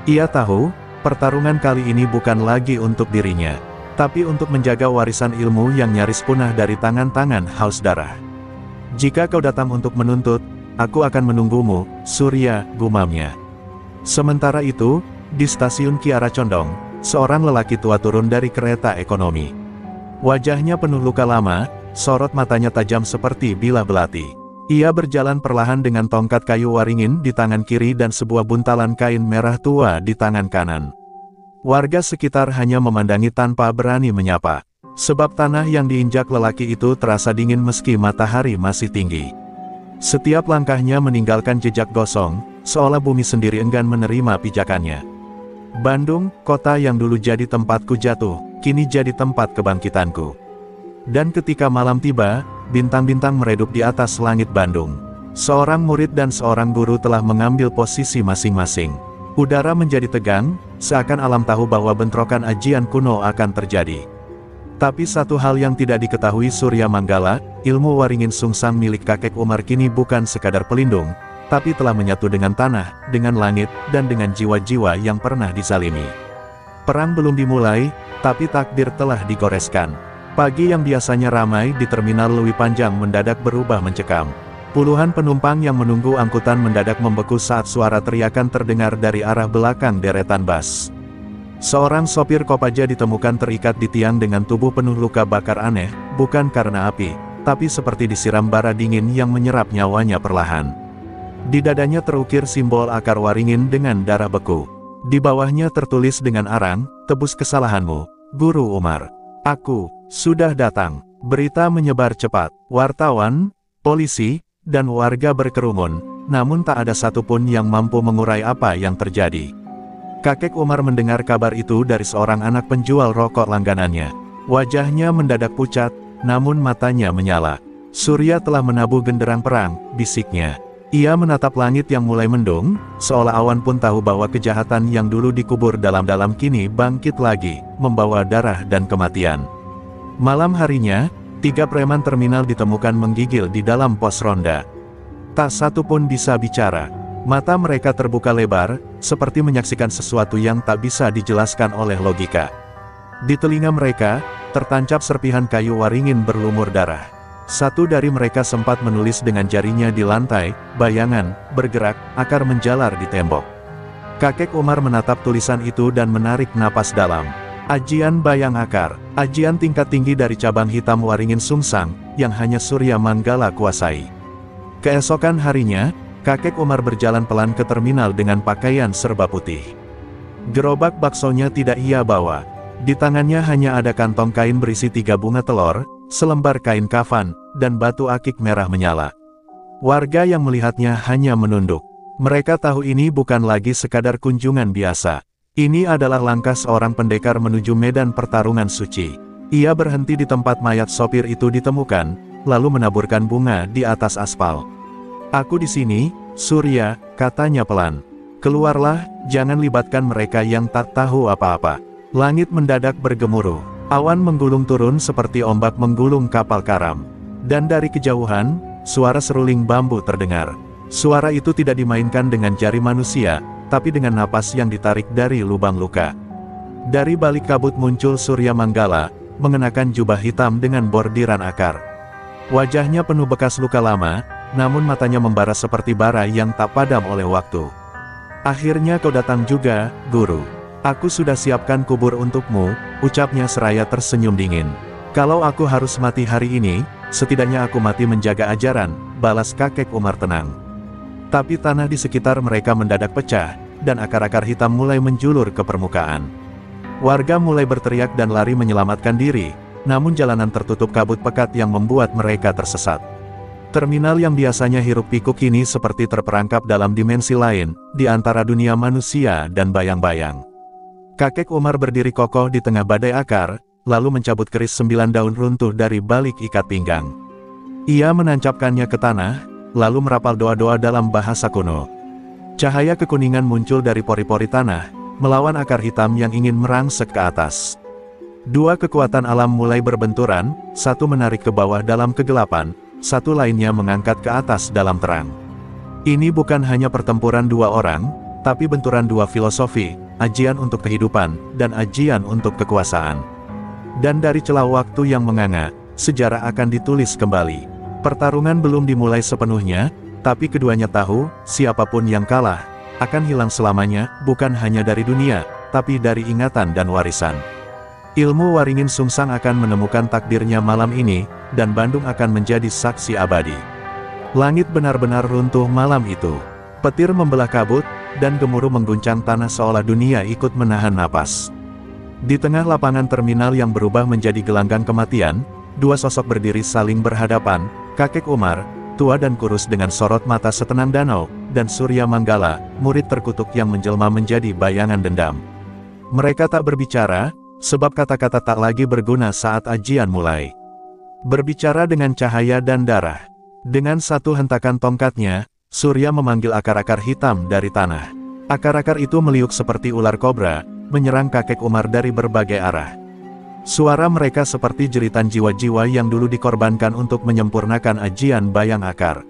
Ia tahu, pertarungan kali ini bukan lagi untuk dirinya, tapi untuk menjaga warisan ilmu yang nyaris punah dari tangan-tangan haus darah. "Jika kau datang untuk menuntut, aku akan menunggumu, Surya," gumamnya. Sementara itu, di stasiun Kiara Condong, seorang lelaki tua turun dari kereta ekonomi. Wajahnya penuh luka lama, sorot matanya tajam seperti bilah belati. Ia berjalan perlahan dengan tongkat kayu waringin di tangan kiri dan sebuah buntalan kain merah tua di tangan kanan. Warga sekitar hanya memandangi tanpa berani menyapa. Sebab tanah yang diinjak lelaki itu terasa dingin meski matahari masih tinggi. Setiap langkahnya meninggalkan jejak gosong, seolah bumi sendiri enggan menerima pijakannya. Bandung, kota yang dulu jadi tempatku jatuh, kini jadi tempat kebangkitanku. Dan ketika malam tiba, bintang-bintang meredup di atas langit Bandung. Seorang murid dan seorang guru telah mengambil posisi masing-masing. Udara menjadi tegang, seakan alam tahu bahwa bentrokan ajian kuno akan terjadi. Tapi satu hal yang tidak diketahui Surya Manggala, ilmu Waringin Sungsang milik kakek Umar kini bukan sekadar pelindung, tapi telah menyatu dengan tanah, dengan langit, dan dengan jiwa-jiwa yang pernah dizalimi. Perang belum dimulai, tapi takdir telah digoreskan. Pagi yang biasanya ramai di Terminal Lewi Panjang mendadak berubah mencekam. Puluhan penumpang yang menunggu angkutan mendadak membeku saat suara teriakan terdengar dari arah belakang deretan bus. Seorang sopir Kopaja ditemukan terikat di tiang dengan tubuh penuh luka bakar aneh, bukan karena api, tapi seperti disiram bara dingin yang menyerap nyawanya perlahan. Di dadanya terukir simbol akar waringin dengan darah beku. Di bawahnya tertulis dengan arang, "Tebus kesalahanmu, Guru Umar." "Aku sudah datang." Berita menyebar cepat. Wartawan, polisi, dan warga berkerumun, namun tak ada satupun yang mampu mengurai apa yang terjadi. Kakek Umar mendengar kabar itu dari seorang anak penjual rokok langganannya. Wajahnya mendadak pucat, namun matanya menyala. "Surya telah menabuh genderang perang," bisiknya. Ia menatap langit yang mulai mendung, seolah awan pun tahu bahwa kejahatan yang dulu dikubur dalam-dalam kini bangkit lagi, membawa darah dan kematian. Malam harinya, 3 preman terminal ditemukan menggigil di dalam pos ronda. Tak satu pun bisa bicara. Mata mereka terbuka lebar, seperti menyaksikan sesuatu yang tak bisa dijelaskan oleh logika. Di telinga mereka, tertancap serpihan kayu waringin berlumur darah. Satu dari mereka sempat menulis dengan jarinya di lantai, "Bayangan, bergerak, akar menjalar di tembok." Kakek Umar menatap tulisan itu dan menarik napas dalam. Ajian Bayang Akar, ajian tingkat tinggi dari cabang hitam Waringin Sungsang, yang hanya Surya Manggala kuasai. Keesokan harinya, kakek Umar berjalan pelan ke terminal dengan pakaian serba putih. Gerobak baksonya tidak ia bawa. Di tangannya hanya ada kantong kain berisi 3 bunga telur, selembar kain kafan, dan batu akik merah menyala. Warga yang melihatnya hanya menunduk. Mereka tahu ini bukan lagi sekadar kunjungan biasa. Ini adalah langkah seorang pendekar menuju medan pertarungan suci. Ia berhenti di tempat mayat sopir itu ditemukan, lalu menaburkan bunga di atas aspal. "Aku di sini, Surya," katanya pelan. "Keluarlah, jangan libatkan mereka yang tak tahu apa-apa." Langit mendadak bergemuruh. Awan menggulung turun seperti ombak menggulung kapal karam. Dan dari kejauhan, suara seruling bambu terdengar. Suara itu tidak dimainkan dengan jari manusia, tapi dengan napas yang ditarik dari lubang luka. Dari balik kabut muncul Surya Manggala, mengenakan jubah hitam dengan bordiran akar. Wajahnya penuh bekas luka lama, namun matanya membara seperti bara yang tak padam oleh waktu. Akhirnya kau datang juga, Guru. Aku sudah siapkan kubur untukmu, ucapnya seraya tersenyum dingin. Kalau aku harus mati hari ini, setidaknya aku mati menjaga ajaran, balas kakek Umar tenang. Tapi tanah di sekitar mereka mendadak pecah, dan akar-akar hitam mulai menjulur ke permukaan. Warga mulai berteriak dan lari menyelamatkan diri, namun jalanan tertutup kabut pekat yang membuat mereka tersesat. Terminal yang biasanya hiruk-pikuk kini seperti terperangkap dalam dimensi lain, di antara dunia manusia dan bayang-bayang. Kakek Umar berdiri kokoh di tengah badai akar, lalu mencabut keris 9 daun runtuh dari balik ikat pinggang. Ia menancapkannya ke tanah, lalu merapal doa-doa dalam bahasa kuno. Cahaya kekuningan muncul dari pori-pori tanah, melawan akar hitam yang ingin merangsek ke atas. Dua kekuatan alam mulai berbenturan, satu menarik ke bawah dalam kegelapan, satu lainnya mengangkat ke atas dalam terang. Ini bukan hanya pertempuran dua orang, tapi benturan dua filosofi, ajian untuk kehidupan, dan ajian untuk kekuasaan. Dan dari celah waktu yang menganga, sejarah akan ditulis kembali. Pertarungan belum dimulai sepenuhnya, tapi keduanya tahu, siapapun yang kalah, akan hilang selamanya, bukan hanya dari dunia, tapi dari ingatan dan warisan. Ilmu Waringin Sungsang akan menemukan takdirnya malam ini, dan Bandung akan menjadi saksi abadi. Langit benar-benar runtuh malam itu. Petir membelah kabut, dan gemuruh mengguncang tanah seolah dunia ikut menahan napas. Di tengah lapangan terminal yang berubah menjadi gelanggang kematian, dua sosok berdiri saling berhadapan, kakek Umar, tua dan kurus dengan sorot mata setenang danau, dan Surya Manggala, murid terkutuk yang menjelma menjadi bayangan dendam. Mereka tak berbicara, sebab kata-kata tak lagi berguna saat ajian mulai. Berbicara dengan cahaya dan darah. Dengan satu hentakan tongkatnya, Surya memanggil akar-akar hitam dari tanah. Akar-akar itu meliuk seperti ular kobra, menyerang kakek Umar dari berbagai arah. Suara mereka seperti jeritan jiwa-jiwa yang dulu dikorbankan untuk menyempurnakan ajian bayang akar.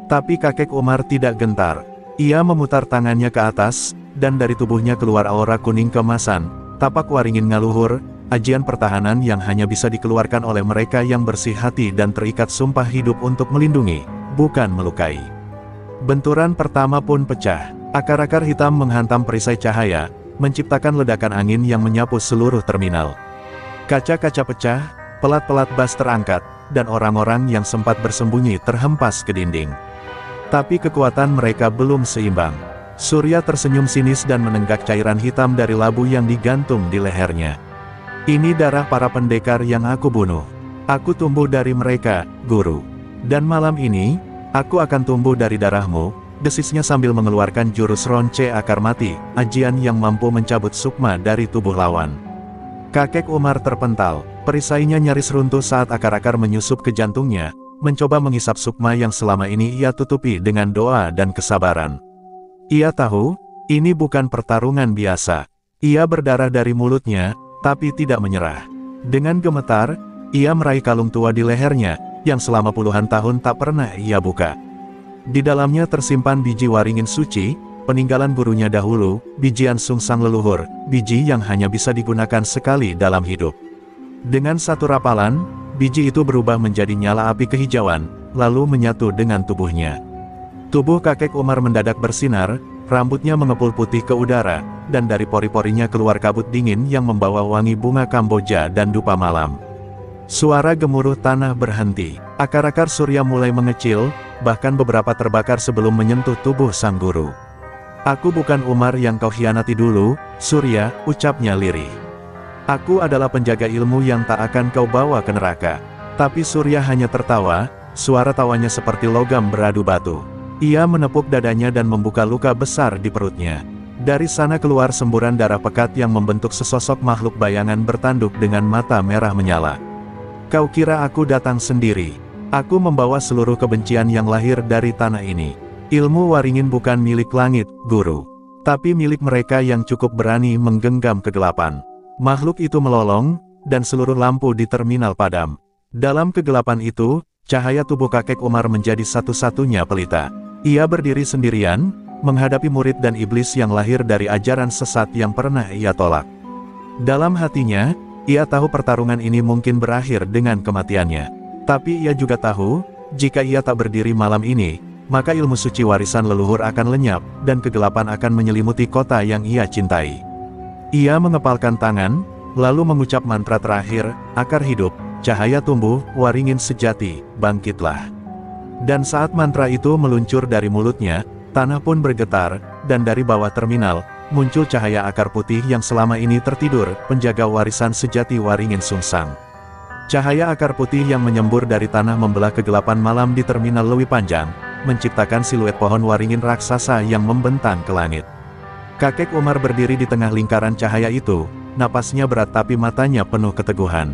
Tapi kakek Umar tidak gentar. Ia memutar tangannya ke atas, dan dari tubuhnya keluar aura kuning keemasan. Tapak Waringin ngaluhur, ajian pertahanan yang hanya bisa dikeluarkan oleh mereka yang bersih hati dan terikat sumpah hidup untuk melindungi, bukan melukai. Benturan pertama pun pecah. Akar-akar hitam menghantam perisai cahaya, menciptakan ledakan angin yang menyapu seluruh terminal. Kaca-kaca pecah, pelat-pelat bas terangkat, dan orang-orang yang sempat bersembunyi terhempas ke dinding. Tapi kekuatan mereka belum seimbang. Surya tersenyum sinis dan menenggak cairan hitam dari labu yang digantung di lehernya. Ini darah para pendekar yang aku bunuh. Aku tumbuh dari mereka, Guru. Dan malam ini, aku akan tumbuh dari darahmu, desisnya sambil mengeluarkan jurus ronce akar mati, ajian yang mampu mencabut sukma dari tubuh lawan. Kakek Umar terpental, perisainya nyaris runtuh saat akar-akar menyusup ke jantungnya, mencoba menghisap sukma yang selama ini ia tutupi dengan doa dan kesabaran. Ia tahu, ini bukan pertarungan biasa. Ia berdarah dari mulutnya, tapi tidak menyerah. Dengan gemetar, ia meraih kalung tua di lehernya, yang selama puluhan tahun tak pernah ia buka. Di dalamnya tersimpan biji waringin suci, peninggalan gurunya dahulu, bijian sungsang leluhur, biji yang hanya bisa digunakan sekali dalam hidup. Dengan satu rapalan, biji itu berubah menjadi nyala api kehijauan, lalu menyatu dengan tubuhnya. Tubuh kakek Umar mendadak bersinar, rambutnya mengepul putih ke udara, dan dari pori-porinya keluar kabut dingin yang membawa wangi bunga Kamboja dan dupa malam. Suara gemuruh tanah berhenti, akar-akar Surya mulai mengecil, bahkan beberapa terbakar sebelum menyentuh tubuh sang guru. Aku bukan Umar yang kau hianati dulu, Surya, ucapnya lirih. Aku adalah penjaga ilmu yang tak akan kau bawa ke neraka. Tapi Surya hanya tertawa, suara tawanya seperti logam beradu batu. Ia menepuk dadanya dan membuka luka besar di perutnya. Dari sana keluar semburan darah pekat yang membentuk sesosok makhluk bayangan bertanduk dengan mata merah menyala. Kau kira aku datang sendiri? Aku membawa seluruh kebencian yang lahir dari tanah ini. Ilmu Waringin bukan milik langit, Guru. Tapi milik mereka yang cukup berani menggenggam kegelapan. Makhluk itu melolong, dan seluruh lampu di terminal padam. Dalam kegelapan itu, cahaya tubuh kakek Umar menjadi satu-satunya pelita. Ia berdiri sendirian, menghadapi murid dan iblis yang lahir dari ajaran sesat yang pernah ia tolak. Dalam hatinya, ia tahu pertarungan ini mungkin berakhir dengan kematiannya. Tapi ia juga tahu, jika ia tak berdiri malam ini, maka ilmu suci warisan leluhur akan lenyap, dan kegelapan akan menyelimuti kota yang ia cintai. Ia mengepalkan tangan, lalu mengucap mantra terakhir, akar hidup, cahaya tumbuh, waringin sejati, bangkitlah. Dan saat mantra itu meluncur dari mulutnya, tanah pun bergetar, dan dari bawah terminal, muncul cahaya akar putih yang selama ini tertidur, penjaga warisan sejati Waringin Sungsang. Cahaya akar putih yang menyembur dari tanah membelah kegelapan malam di terminal Lewi Panjang, menciptakan siluet pohon waringin raksasa yang membentang ke langit. Kakek Umar berdiri di tengah lingkaran cahaya itu, napasnya berat tapi matanya penuh keteguhan.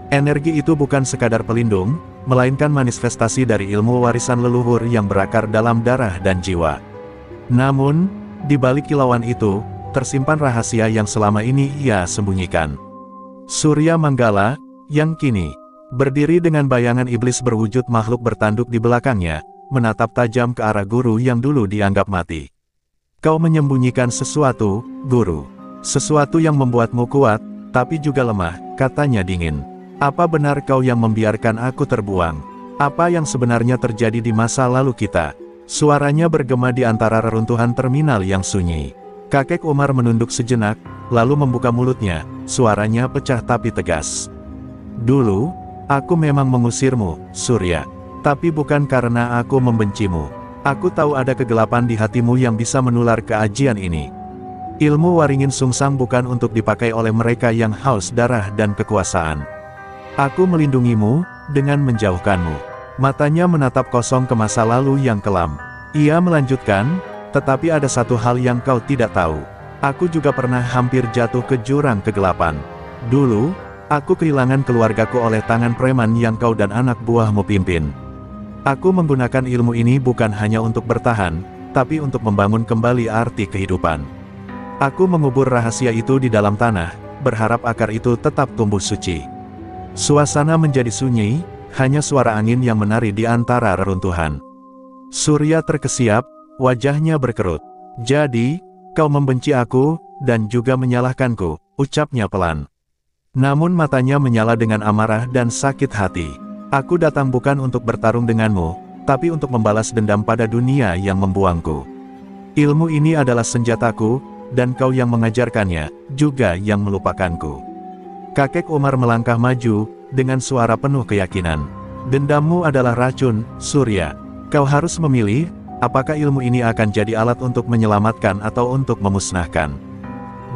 Energi itu bukan sekadar pelindung, melainkan manifestasi dari ilmu warisan leluhur yang berakar dalam darah dan jiwa. Namun, di balik kilauan itu, tersimpan rahasia yang selama ini ia sembunyikan. Surya Manggala, yang kini berdiri dengan bayangan iblis berwujud makhluk bertanduk di belakangnya, menatap tajam ke arah guru yang dulu dianggap mati. Kau menyembunyikan sesuatu, guru. Sesuatu yang membuatmu kuat, tapi juga lemah, katanya dingin. Apa benar kau yang membiarkan aku terbuang? Apa yang sebenarnya terjadi di masa lalu kita? Suaranya bergema di antara reruntuhan terminal yang sunyi. Kakek Umar menunduk sejenak, lalu membuka mulutnya, suaranya pecah tapi tegas. Dulu, aku memang mengusirmu, Surya. Tapi bukan karena aku membencimu. Aku tahu ada kegelapan di hatimu yang bisa menular ke ajian ini. Ilmu Waringin Sungsang bukan untuk dipakai oleh mereka yang haus darah dan kekuasaan. Aku melindungimu, dengan menjauhkanmu. Matanya menatap kosong ke masa lalu yang kelam. Ia melanjutkan, tetapi ada satu hal yang kau tidak tahu. Aku juga pernah hampir jatuh ke jurang kegelapan. Dulu, aku kehilangan keluargaku oleh tangan preman yang kau dan anak buahmu pimpin. Aku menggunakan ilmu ini bukan hanya untuk bertahan, tapi untuk membangun kembali arti kehidupan. Aku mengubur rahasia itu di dalam tanah, berharap akar itu tetap tumbuh suci. Suasana menjadi sunyi, hanya suara angin yang menari di antara reruntuhan. Surya terkesiap, wajahnya berkerut. Jadi, kau membenci aku, dan juga menyalahkanku, ucapnya pelan. Namun matanya menyala dengan amarah dan sakit hati. Aku datang bukan untuk bertarung denganmu, tapi untuk membalas dendam pada dunia yang membuangku. Ilmu ini adalah senjataku, dan kau yang mengajarkannya, juga yang melupakanku. Kakek Umar melangkah maju, dengan suara penuh keyakinan. Dendammu adalah racun, Surya. Kau harus memilih, apakah ilmu ini akan jadi alat untuk menyelamatkan atau untuk memusnahkan.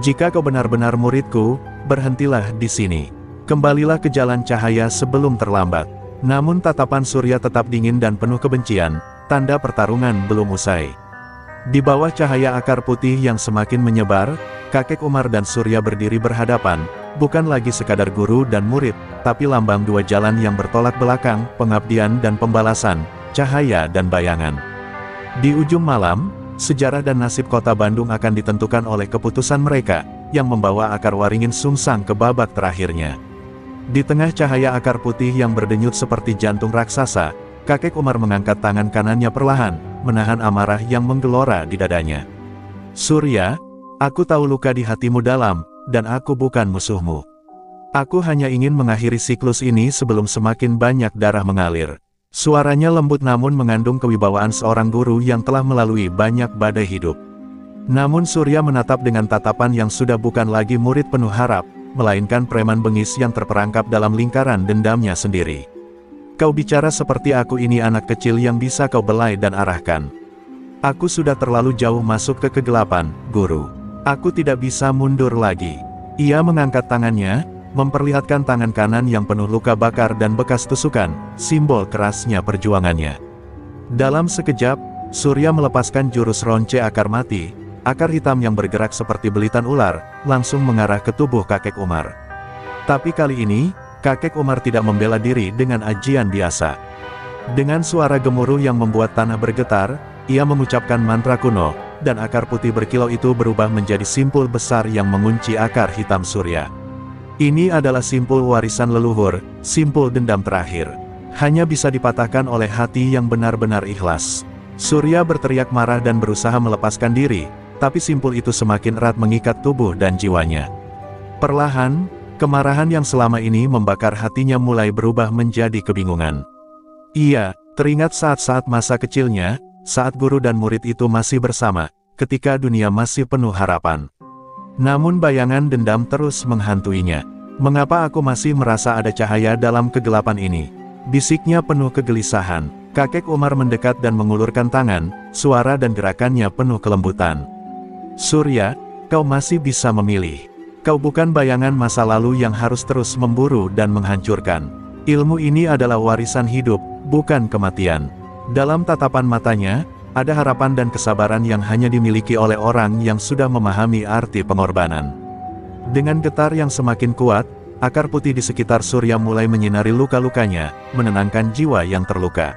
Jika kau benar-benar muridku, berhentilah di sini. Kembalilah ke jalan cahaya sebelum terlambat. Namun tatapan Surya tetap dingin dan penuh kebencian, tanda pertarungan belum usai. Di bawah cahaya akar putih yang semakin menyebar, kakek Umar dan Surya berdiri berhadapan, bukan lagi sekadar guru dan murid, tapi lambang dua jalan yang bertolak belakang, pengabdian dan pembalasan, cahaya dan bayangan. Di ujung malam, sejarah dan nasib kota Bandung akan ditentukan oleh keputusan mereka, yang membawa akar Waringin Sungsang ke babak terakhirnya. Di tengah cahaya akar putih yang berdenyut seperti jantung raksasa, kakek Umar mengangkat tangan kanannya perlahan, menahan amarah yang menggelora di dadanya. Surya, aku tahu luka di hatimu dalam, dan aku bukan musuhmu. Aku hanya ingin mengakhiri siklus ini sebelum semakin banyak darah mengalir. Suaranya lembut namun mengandung kewibawaan seorang guru yang telah melalui banyak badai hidup. Namun Surya menatap dengan tatapan yang sudah bukan lagi murid penuh harap, melainkan preman bengis yang terperangkap dalam lingkaran dendamnya sendiri. Kau bicara seperti aku ini anak kecil yang bisa kau belai dan arahkan. Aku sudah terlalu jauh masuk ke kegelapan, guru. Aku tidak bisa mundur lagi. Ia mengangkat tangannya, memperlihatkan tangan kanan yang penuh luka bakar dan bekas tusukan, simbol kerasnya perjuangannya. Dalam sekejap, Surya melepaskan jurus ronce akar mati, akar hitam yang bergerak seperti belitan ular, langsung mengarah ke tubuh kakek Umar. Tapi kali ini, kakek Umar tidak membela diri dengan ajian biasa. Dengan suara gemuruh yang membuat tanah bergetar, ia mengucapkan mantra kuno, dan akar putih berkilau itu berubah menjadi simpul besar yang mengunci akar hitam Surya. Ini adalah simpul warisan leluhur, simpul dendam terakhir. hanya bisa dipatahkan oleh hati yang benar-benar ikhlas. Surya berteriak marah dan berusaha melepaskan diri, tapi simpul itu semakin erat mengikat tubuh dan jiwanya. Perlahan, kemarahan yang selama ini membakar hatinya mulai berubah menjadi kebingungan. Ia teringat saat-saat masa kecilnya, saat guru dan murid itu masih bersama, ketika dunia masih penuh harapan. Namun bayangan dendam terus menghantuinya. Mengapa aku masih merasa ada cahaya dalam kegelapan ini? Bisiknya penuh kegelisahan. Kakek Umar mendekat dan mengulurkan tangan, suara dan gerakannya penuh kelembutan. Surya, kau masih bisa memilih. Kau bukan bayangan masa lalu yang harus terus memburu dan menghancurkan. Ilmu ini adalah warisan hidup, bukan kematian. Dalam tatapan matanya, ada harapan dan kesabaran yang hanya dimiliki oleh orang yang sudah memahami arti pengorbanan. Dengan getar yang semakin kuat, akar putih di sekitar Surya mulai menyinari luka-lukanya, menenangkan jiwa yang terluka.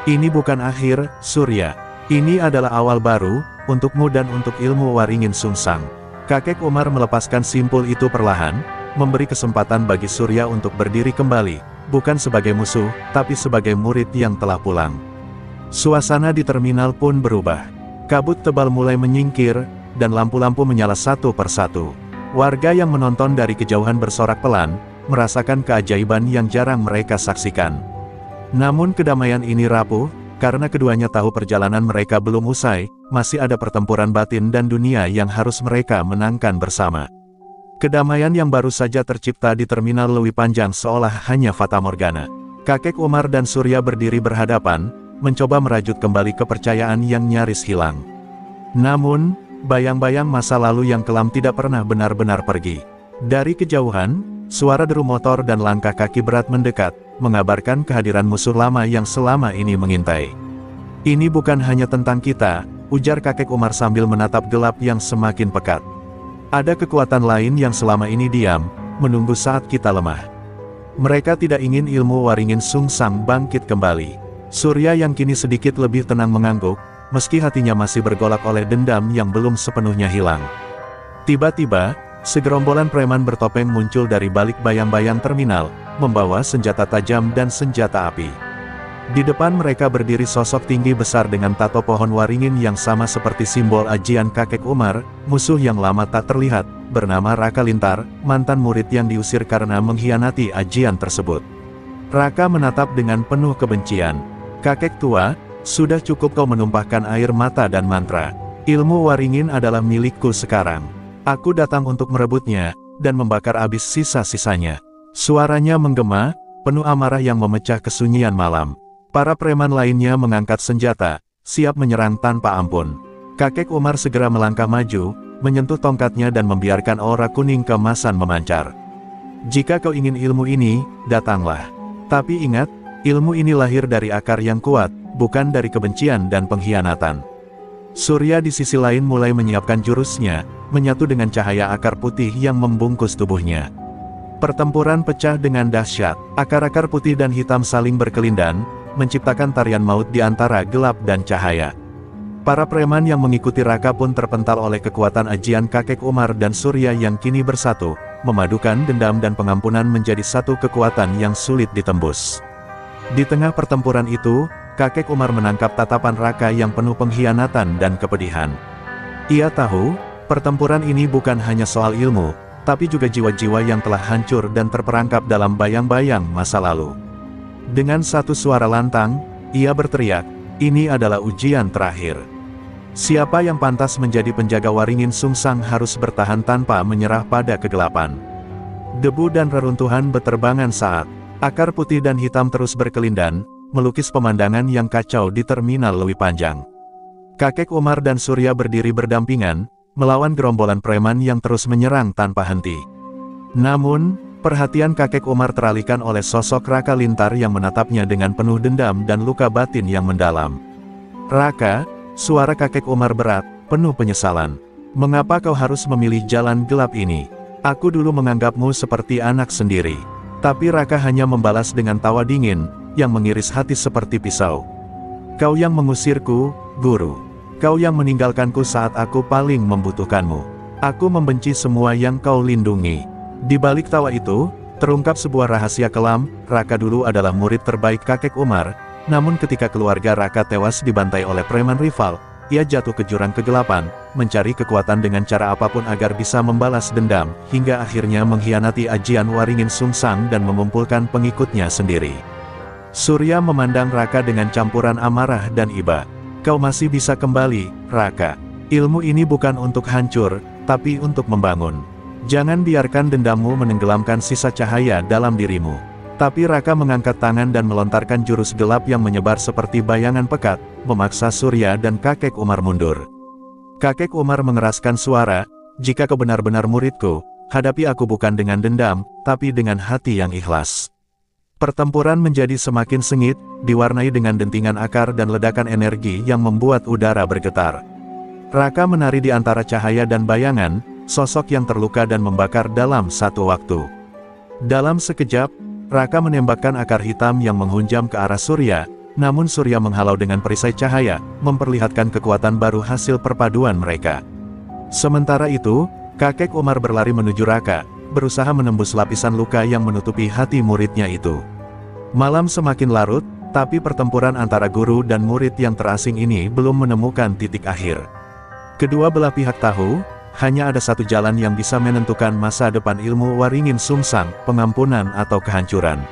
Ini bukan akhir, Surya. Ini adalah awal baru, untukmu dan untuk ilmu Waringin Sungsang. Kakek Umar melepaskan simpul itu perlahan, memberi kesempatan bagi Surya untuk berdiri kembali, bukan sebagai musuh, tapi sebagai murid yang telah pulang. Suasana di terminal pun berubah. Kabut tebal mulai menyingkir, dan lampu-lampu menyala satu persatu. Warga yang menonton dari kejauhan bersorak pelan, merasakan keajaiban yang jarang mereka saksikan. Namun kedamaian ini rapuh, karena keduanya tahu perjalanan mereka belum usai, masih ada pertempuran batin dan dunia yang harus mereka menangkan bersama. Kedamaian yang baru saja tercipta di terminal Lewi Panjang seolah hanya fatamorgana. Kakek Umar dan Surya berdiri berhadapan, mencoba merajut kembali kepercayaan yang nyaris hilang. Namun, bayang-bayang masa lalu yang kelam tidak pernah benar-benar pergi. Dari kejauhan, suara deru motor dan langkah kaki berat mendekat, mengabarkan kehadiran musuh lama yang selama ini mengintai. Ini bukan hanya tentang kita, ujar kakek Umar sambil menatap gelap yang semakin pekat. Ada kekuatan lain yang selama ini diam, menunggu saat kita lemah. Mereka tidak ingin ilmu Waringin Sungsang bangkit kembali. Surya yang kini sedikit lebih tenang mengangguk, meski hatinya masih bergolak oleh dendam yang belum sepenuhnya hilang. Tiba-tiba, segerombolan preman bertopeng muncul dari balik bayang-bayang terminal, membawa senjata tajam dan senjata api. Di depan mereka berdiri sosok tinggi besar dengan tato pohon waringin yang sama seperti simbol ajian kakek Umar, musuh yang lama tak terlihat, bernama Raka Lintar, mantan murid yang diusir karena mengkhianati ajian tersebut. Raka menatap dengan penuh kebencian. Kakek tua, sudah cukup kau menumpahkan air mata dan mantra. Ilmu Waringin adalah milikku sekarang. Aku datang untuk merebutnya, dan membakar habis sisa-sisanya. Suaranya menggema, penuh amarah yang memecah kesunyian malam. Para preman lainnya mengangkat senjata, siap menyerang tanpa ampun. Kakek Umar segera melangkah maju, menyentuh tongkatnya dan membiarkan aura kuning keemasan memancar. Jika kau ingin ilmu ini, datanglah. Tapi ingat, ilmu ini lahir dari akar yang kuat, bukan dari kebencian dan pengkhianatan. Surya di sisi lain mulai menyiapkan jurusnya, menyatu dengan cahaya akar putih yang membungkus tubuhnya. Pertempuran pecah dengan dahsyat, akar-akar putih dan hitam saling berkelindan, menciptakan tarian maut di antara gelap dan cahaya. Para preman yang mengikuti Raka pun terpental oleh kekuatan ajian kakek Umar dan Surya yang kini bersatu, memadukan dendam dan pengampunan menjadi satu kekuatan yang sulit ditembus. Di tengah pertempuran itu, kakek Umar menangkap tatapan Raka yang penuh pengkhianatan dan kepedihan. Ia tahu, pertempuran ini bukan hanya soal ilmu, tapi juga jiwa-jiwa yang telah hancur dan terperangkap dalam bayang-bayang masa lalu. Dengan satu suara lantang, ia berteriak, ini adalah ujian terakhir. Siapa yang pantas menjadi penjaga Waringin Sungsang harus bertahan tanpa menyerah pada kegelapan. Debu dan reruntuhan beterbangan saat akar putih dan hitam terus berkelindan, melukis pemandangan yang kacau di terminal Lewi Panjang. Kakek Umar dan Surya berdiri berdampingan, melawan gerombolan preman yang terus menyerang tanpa henti. Namun, perhatian kakek Umar teralihkan oleh sosok Raka Lintar yang menatapnya dengan penuh dendam dan luka batin yang mendalam. Raka, suara kakek Umar berat, penuh penyesalan. Mengapa kau harus memilih jalan gelap ini? Aku dulu menganggapmu seperti anak sendiri. Tapi Raka hanya membalas dengan tawa dingin, yang mengiris hati seperti pisau. Kau yang mengusirku, guru. Kau yang meninggalkanku saat aku paling membutuhkanmu. Aku membenci semua yang kau lindungi. Di balik tawa itu, Terungkap sebuah rahasia kelam, Raka dulu adalah murid terbaik kakek Umar, namun ketika keluarga Raka tewas dibantai oleh preman rival, ia jatuh ke jurang kegelapan, mencari kekuatan dengan cara apapun agar bisa membalas dendam, hingga akhirnya mengkhianati ajian Waringin Sungsang dan mengumpulkan pengikutnya sendiri. Surya memandang Raka dengan campuran amarah dan iba. Kau masih bisa kembali, Raka. Ilmu ini bukan untuk hancur, tapi untuk membangun. Jangan biarkan dendammu menenggelamkan sisa cahaya dalam dirimu. Tapi Raka mengangkat tangan dan melontarkan jurus gelap yang menyebar seperti bayangan pekat, memaksa Surya dan kakek Umar mundur. Kakek Umar mengeraskan suara, jika kau benar-benar muridku, hadapi aku bukan dengan dendam, tapi dengan hati yang ikhlas. Pertempuran menjadi semakin sengit, diwarnai dengan dentingan akar dan ledakan energi yang membuat udara bergetar. Raka menari di antara cahaya dan bayangan, sosok yang terluka dan membakar dalam satu waktu. Dalam sekejap, Raka menembakkan akar hitam yang menghunjam ke arah Surya, namun Surya menghalau dengan perisai cahaya, memperlihatkan kekuatan baru hasil perpaduan mereka. Sementara itu, kakek Umar berlari menuju Raka, berusaha menembus lapisan luka yang menutupi hati muridnya itu. Malam semakin larut, tapi pertempuran antara guru dan murid yang terasing ini belum menemukan titik akhir. Kedua belah pihak tahu, hanya ada satu jalan yang bisa menentukan masa depan ilmu Waringin Sungsang, pengampunan atau kehancuran.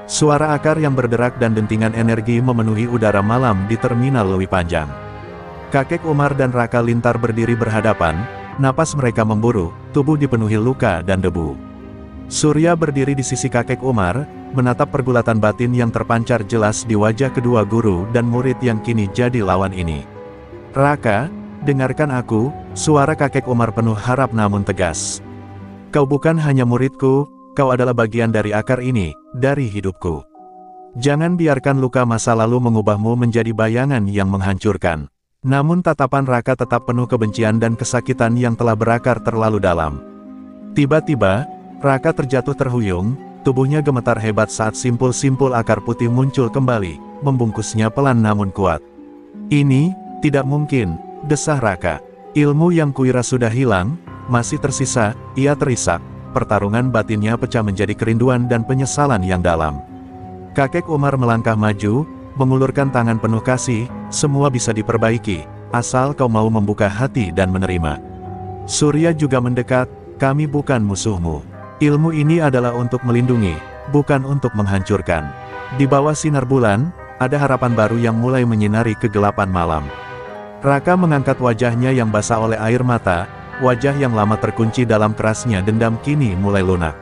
Suara akar yang berderak dan dentingan energi memenuhi udara malam di terminal Lewi Panjang. Kakek Umar dan Raka Lintar berdiri berhadapan, napas mereka memburu, tubuh dipenuhi luka dan debu. Surya berdiri di sisi kakek Umar, menatap pergulatan batin yang terpancar jelas di wajah kedua guru dan murid yang kini jadi lawan ini. Raka, dengarkan aku, suara kakek Umar penuh harap namun tegas. Kau bukan hanya muridku, kau adalah bagian dari akar ini, dari hidupku. Jangan biarkan luka masa lalu mengubahmu menjadi bayangan yang menghancurkan. Namun tatapan Raka tetap penuh kebencian dan kesakitan yang telah berakar terlalu dalam. Tiba-tiba, Raka terjatuh terhuyung, tubuhnya gemetar hebat saat simpul-simpul akar putih muncul kembali, membungkusnya pelan namun kuat. Ini, tidak mungkin, desah Raka. Ilmu yang kuira sudah hilang, masih tersisa, ia terisak. Pertarungan batinnya pecah menjadi kerinduan dan penyesalan yang dalam. Kakek Umar melangkah maju, mengulurkan tangan penuh kasih, semua bisa diperbaiki, asal kau mau membuka hati dan menerima. Surya juga mendekat, kami bukan musuhmu. Ilmu ini adalah untuk melindungi, bukan untuk menghancurkan. Di bawah sinar bulan, ada harapan baru yang mulai menyinari kegelapan malam. Raka mengangkat wajahnya yang basah oleh air mata, wajah yang lama terkunci dalam kerasnya dendam kini mulai lunak.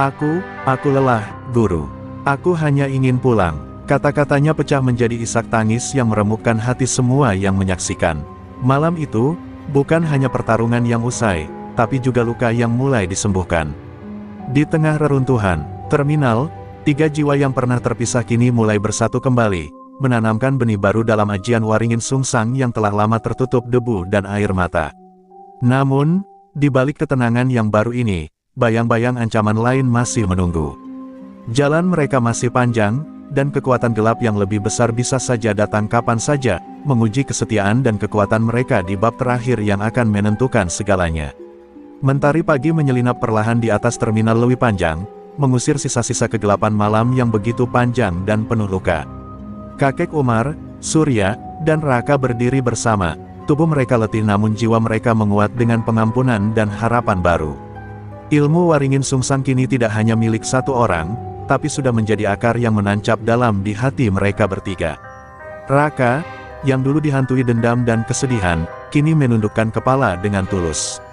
Aku lelah, guru. Aku hanya ingin pulang. Kata-katanya pecah menjadi isak tangis yang meremukkan hati semua yang menyaksikan. Malam itu, bukan hanya pertarungan yang usai, tapi juga luka yang mulai disembuhkan. Di tengah reruntuhan terminal, 3 jiwa yang pernah terpisah kini mulai bersatu kembali, menanamkan benih baru dalam ajian Waringin Sungsang yang telah lama tertutup debu dan air mata. Namun, di balik ketenangan yang baru ini, bayang-bayang ancaman lain masih menunggu. Jalan mereka masih panjang, dan kekuatan gelap yang lebih besar bisa saja datang kapan saja, menguji kesetiaan dan kekuatan mereka di bab terakhir yang akan menentukan segalanya. Mentari pagi menyelinap perlahan di atas terminal Lewi Panjang, mengusir sisa-sisa kegelapan malam yang begitu panjang dan penuh luka. Kakek Umar, Surya, dan Raka berdiri bersama, tubuh mereka letih namun jiwa mereka menguat dengan pengampunan dan harapan baru. Ilmu Waringin Sungsang kini tidak hanya milik satu orang, tapi sudah menjadi akar yang menancap dalam di hati mereka bertiga. Raka, yang dulu dihantui dendam dan kesedihan, kini menundukkan kepala dengan tulus.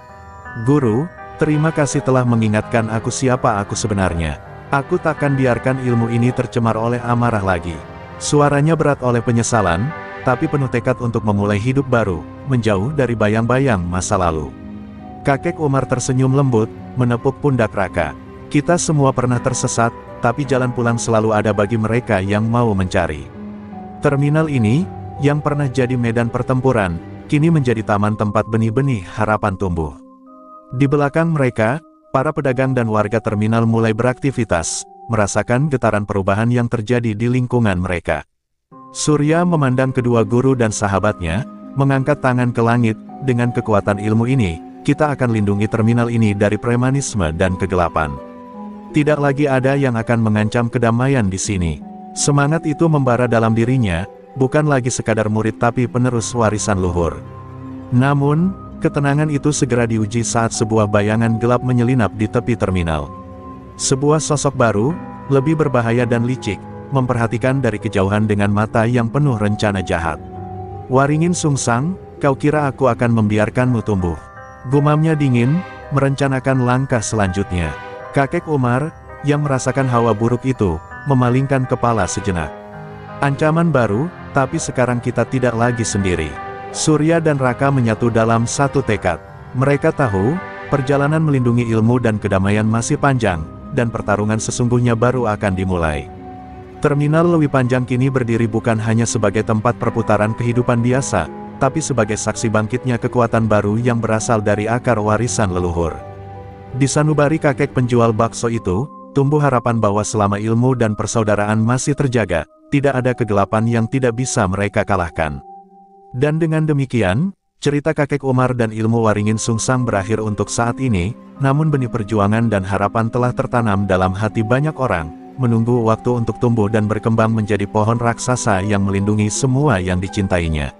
Guru, terima kasih telah mengingatkan aku siapa aku sebenarnya. Aku takkan biarkan ilmu ini tercemar oleh amarah lagi. Suaranya berat oleh penyesalan, tapi penuh tekad untuk memulai hidup baru, menjauh dari bayang-bayang masa lalu. Kakek Umar tersenyum lembut, menepuk pundak Raka. Kita semua pernah tersesat, tapi jalan pulang selalu ada bagi mereka yang mau mencari. Terminal ini, yang pernah jadi medan pertempuran, kini menjadi taman tempat benih-benih harapan tumbuh. Di belakang mereka, para pedagang dan warga terminal mulai beraktivitas, merasakan getaran perubahan yang terjadi di lingkungan mereka. Surya memandang kedua guru dan sahabatnya, mengangkat tangan ke langit, dengan kekuatan ilmu ini, kita akan lindungi terminal ini dari premanisme dan kegelapan. Tidak lagi ada yang akan mengancam kedamaian di sini. Semangat itu membara dalam dirinya, bukan lagi sekadar murid tapi penerus warisan luhur. Namun, ketenangan itu segera diuji saat sebuah bayangan gelap menyelinap di tepi terminal. Sebuah sosok baru, lebih berbahaya dan licik, memperhatikan dari kejauhan dengan mata yang penuh rencana jahat. Waringin Sungsang, kau kira aku akan membiarkanmu tumbuh? Gumamnya dingin, merencanakan langkah selanjutnya. Kakek Umar, yang merasakan hawa buruk itu, memalingkan kepala sejenak. Ancaman baru, tapi sekarang kita tidak lagi sendiri. Surya dan Raka menyatu dalam satu tekad. Mereka tahu, perjalanan melindungi ilmu dan kedamaian masih panjang, dan pertarungan sesungguhnya baru akan dimulai. Terminal Lewi Panjang kini berdiri bukan hanya sebagai tempat perputaran kehidupan biasa, tapi sebagai saksi bangkitnya kekuatan baru yang berasal dari akar warisan leluhur. Di sanubari kakek penjual bakso itu, tumbuh harapan bahwa selama ilmu dan persaudaraan masih terjaga, tidak ada kegelapan yang tidak bisa mereka kalahkan. Dan dengan demikian, cerita kakek Umar dan ilmu Waringin Sungsang berakhir untuk saat ini, namun benih perjuangan dan harapan telah tertanam dalam hati banyak orang, menunggu waktu untuk tumbuh dan berkembang menjadi pohon raksasa yang melindungi semua yang dicintainya.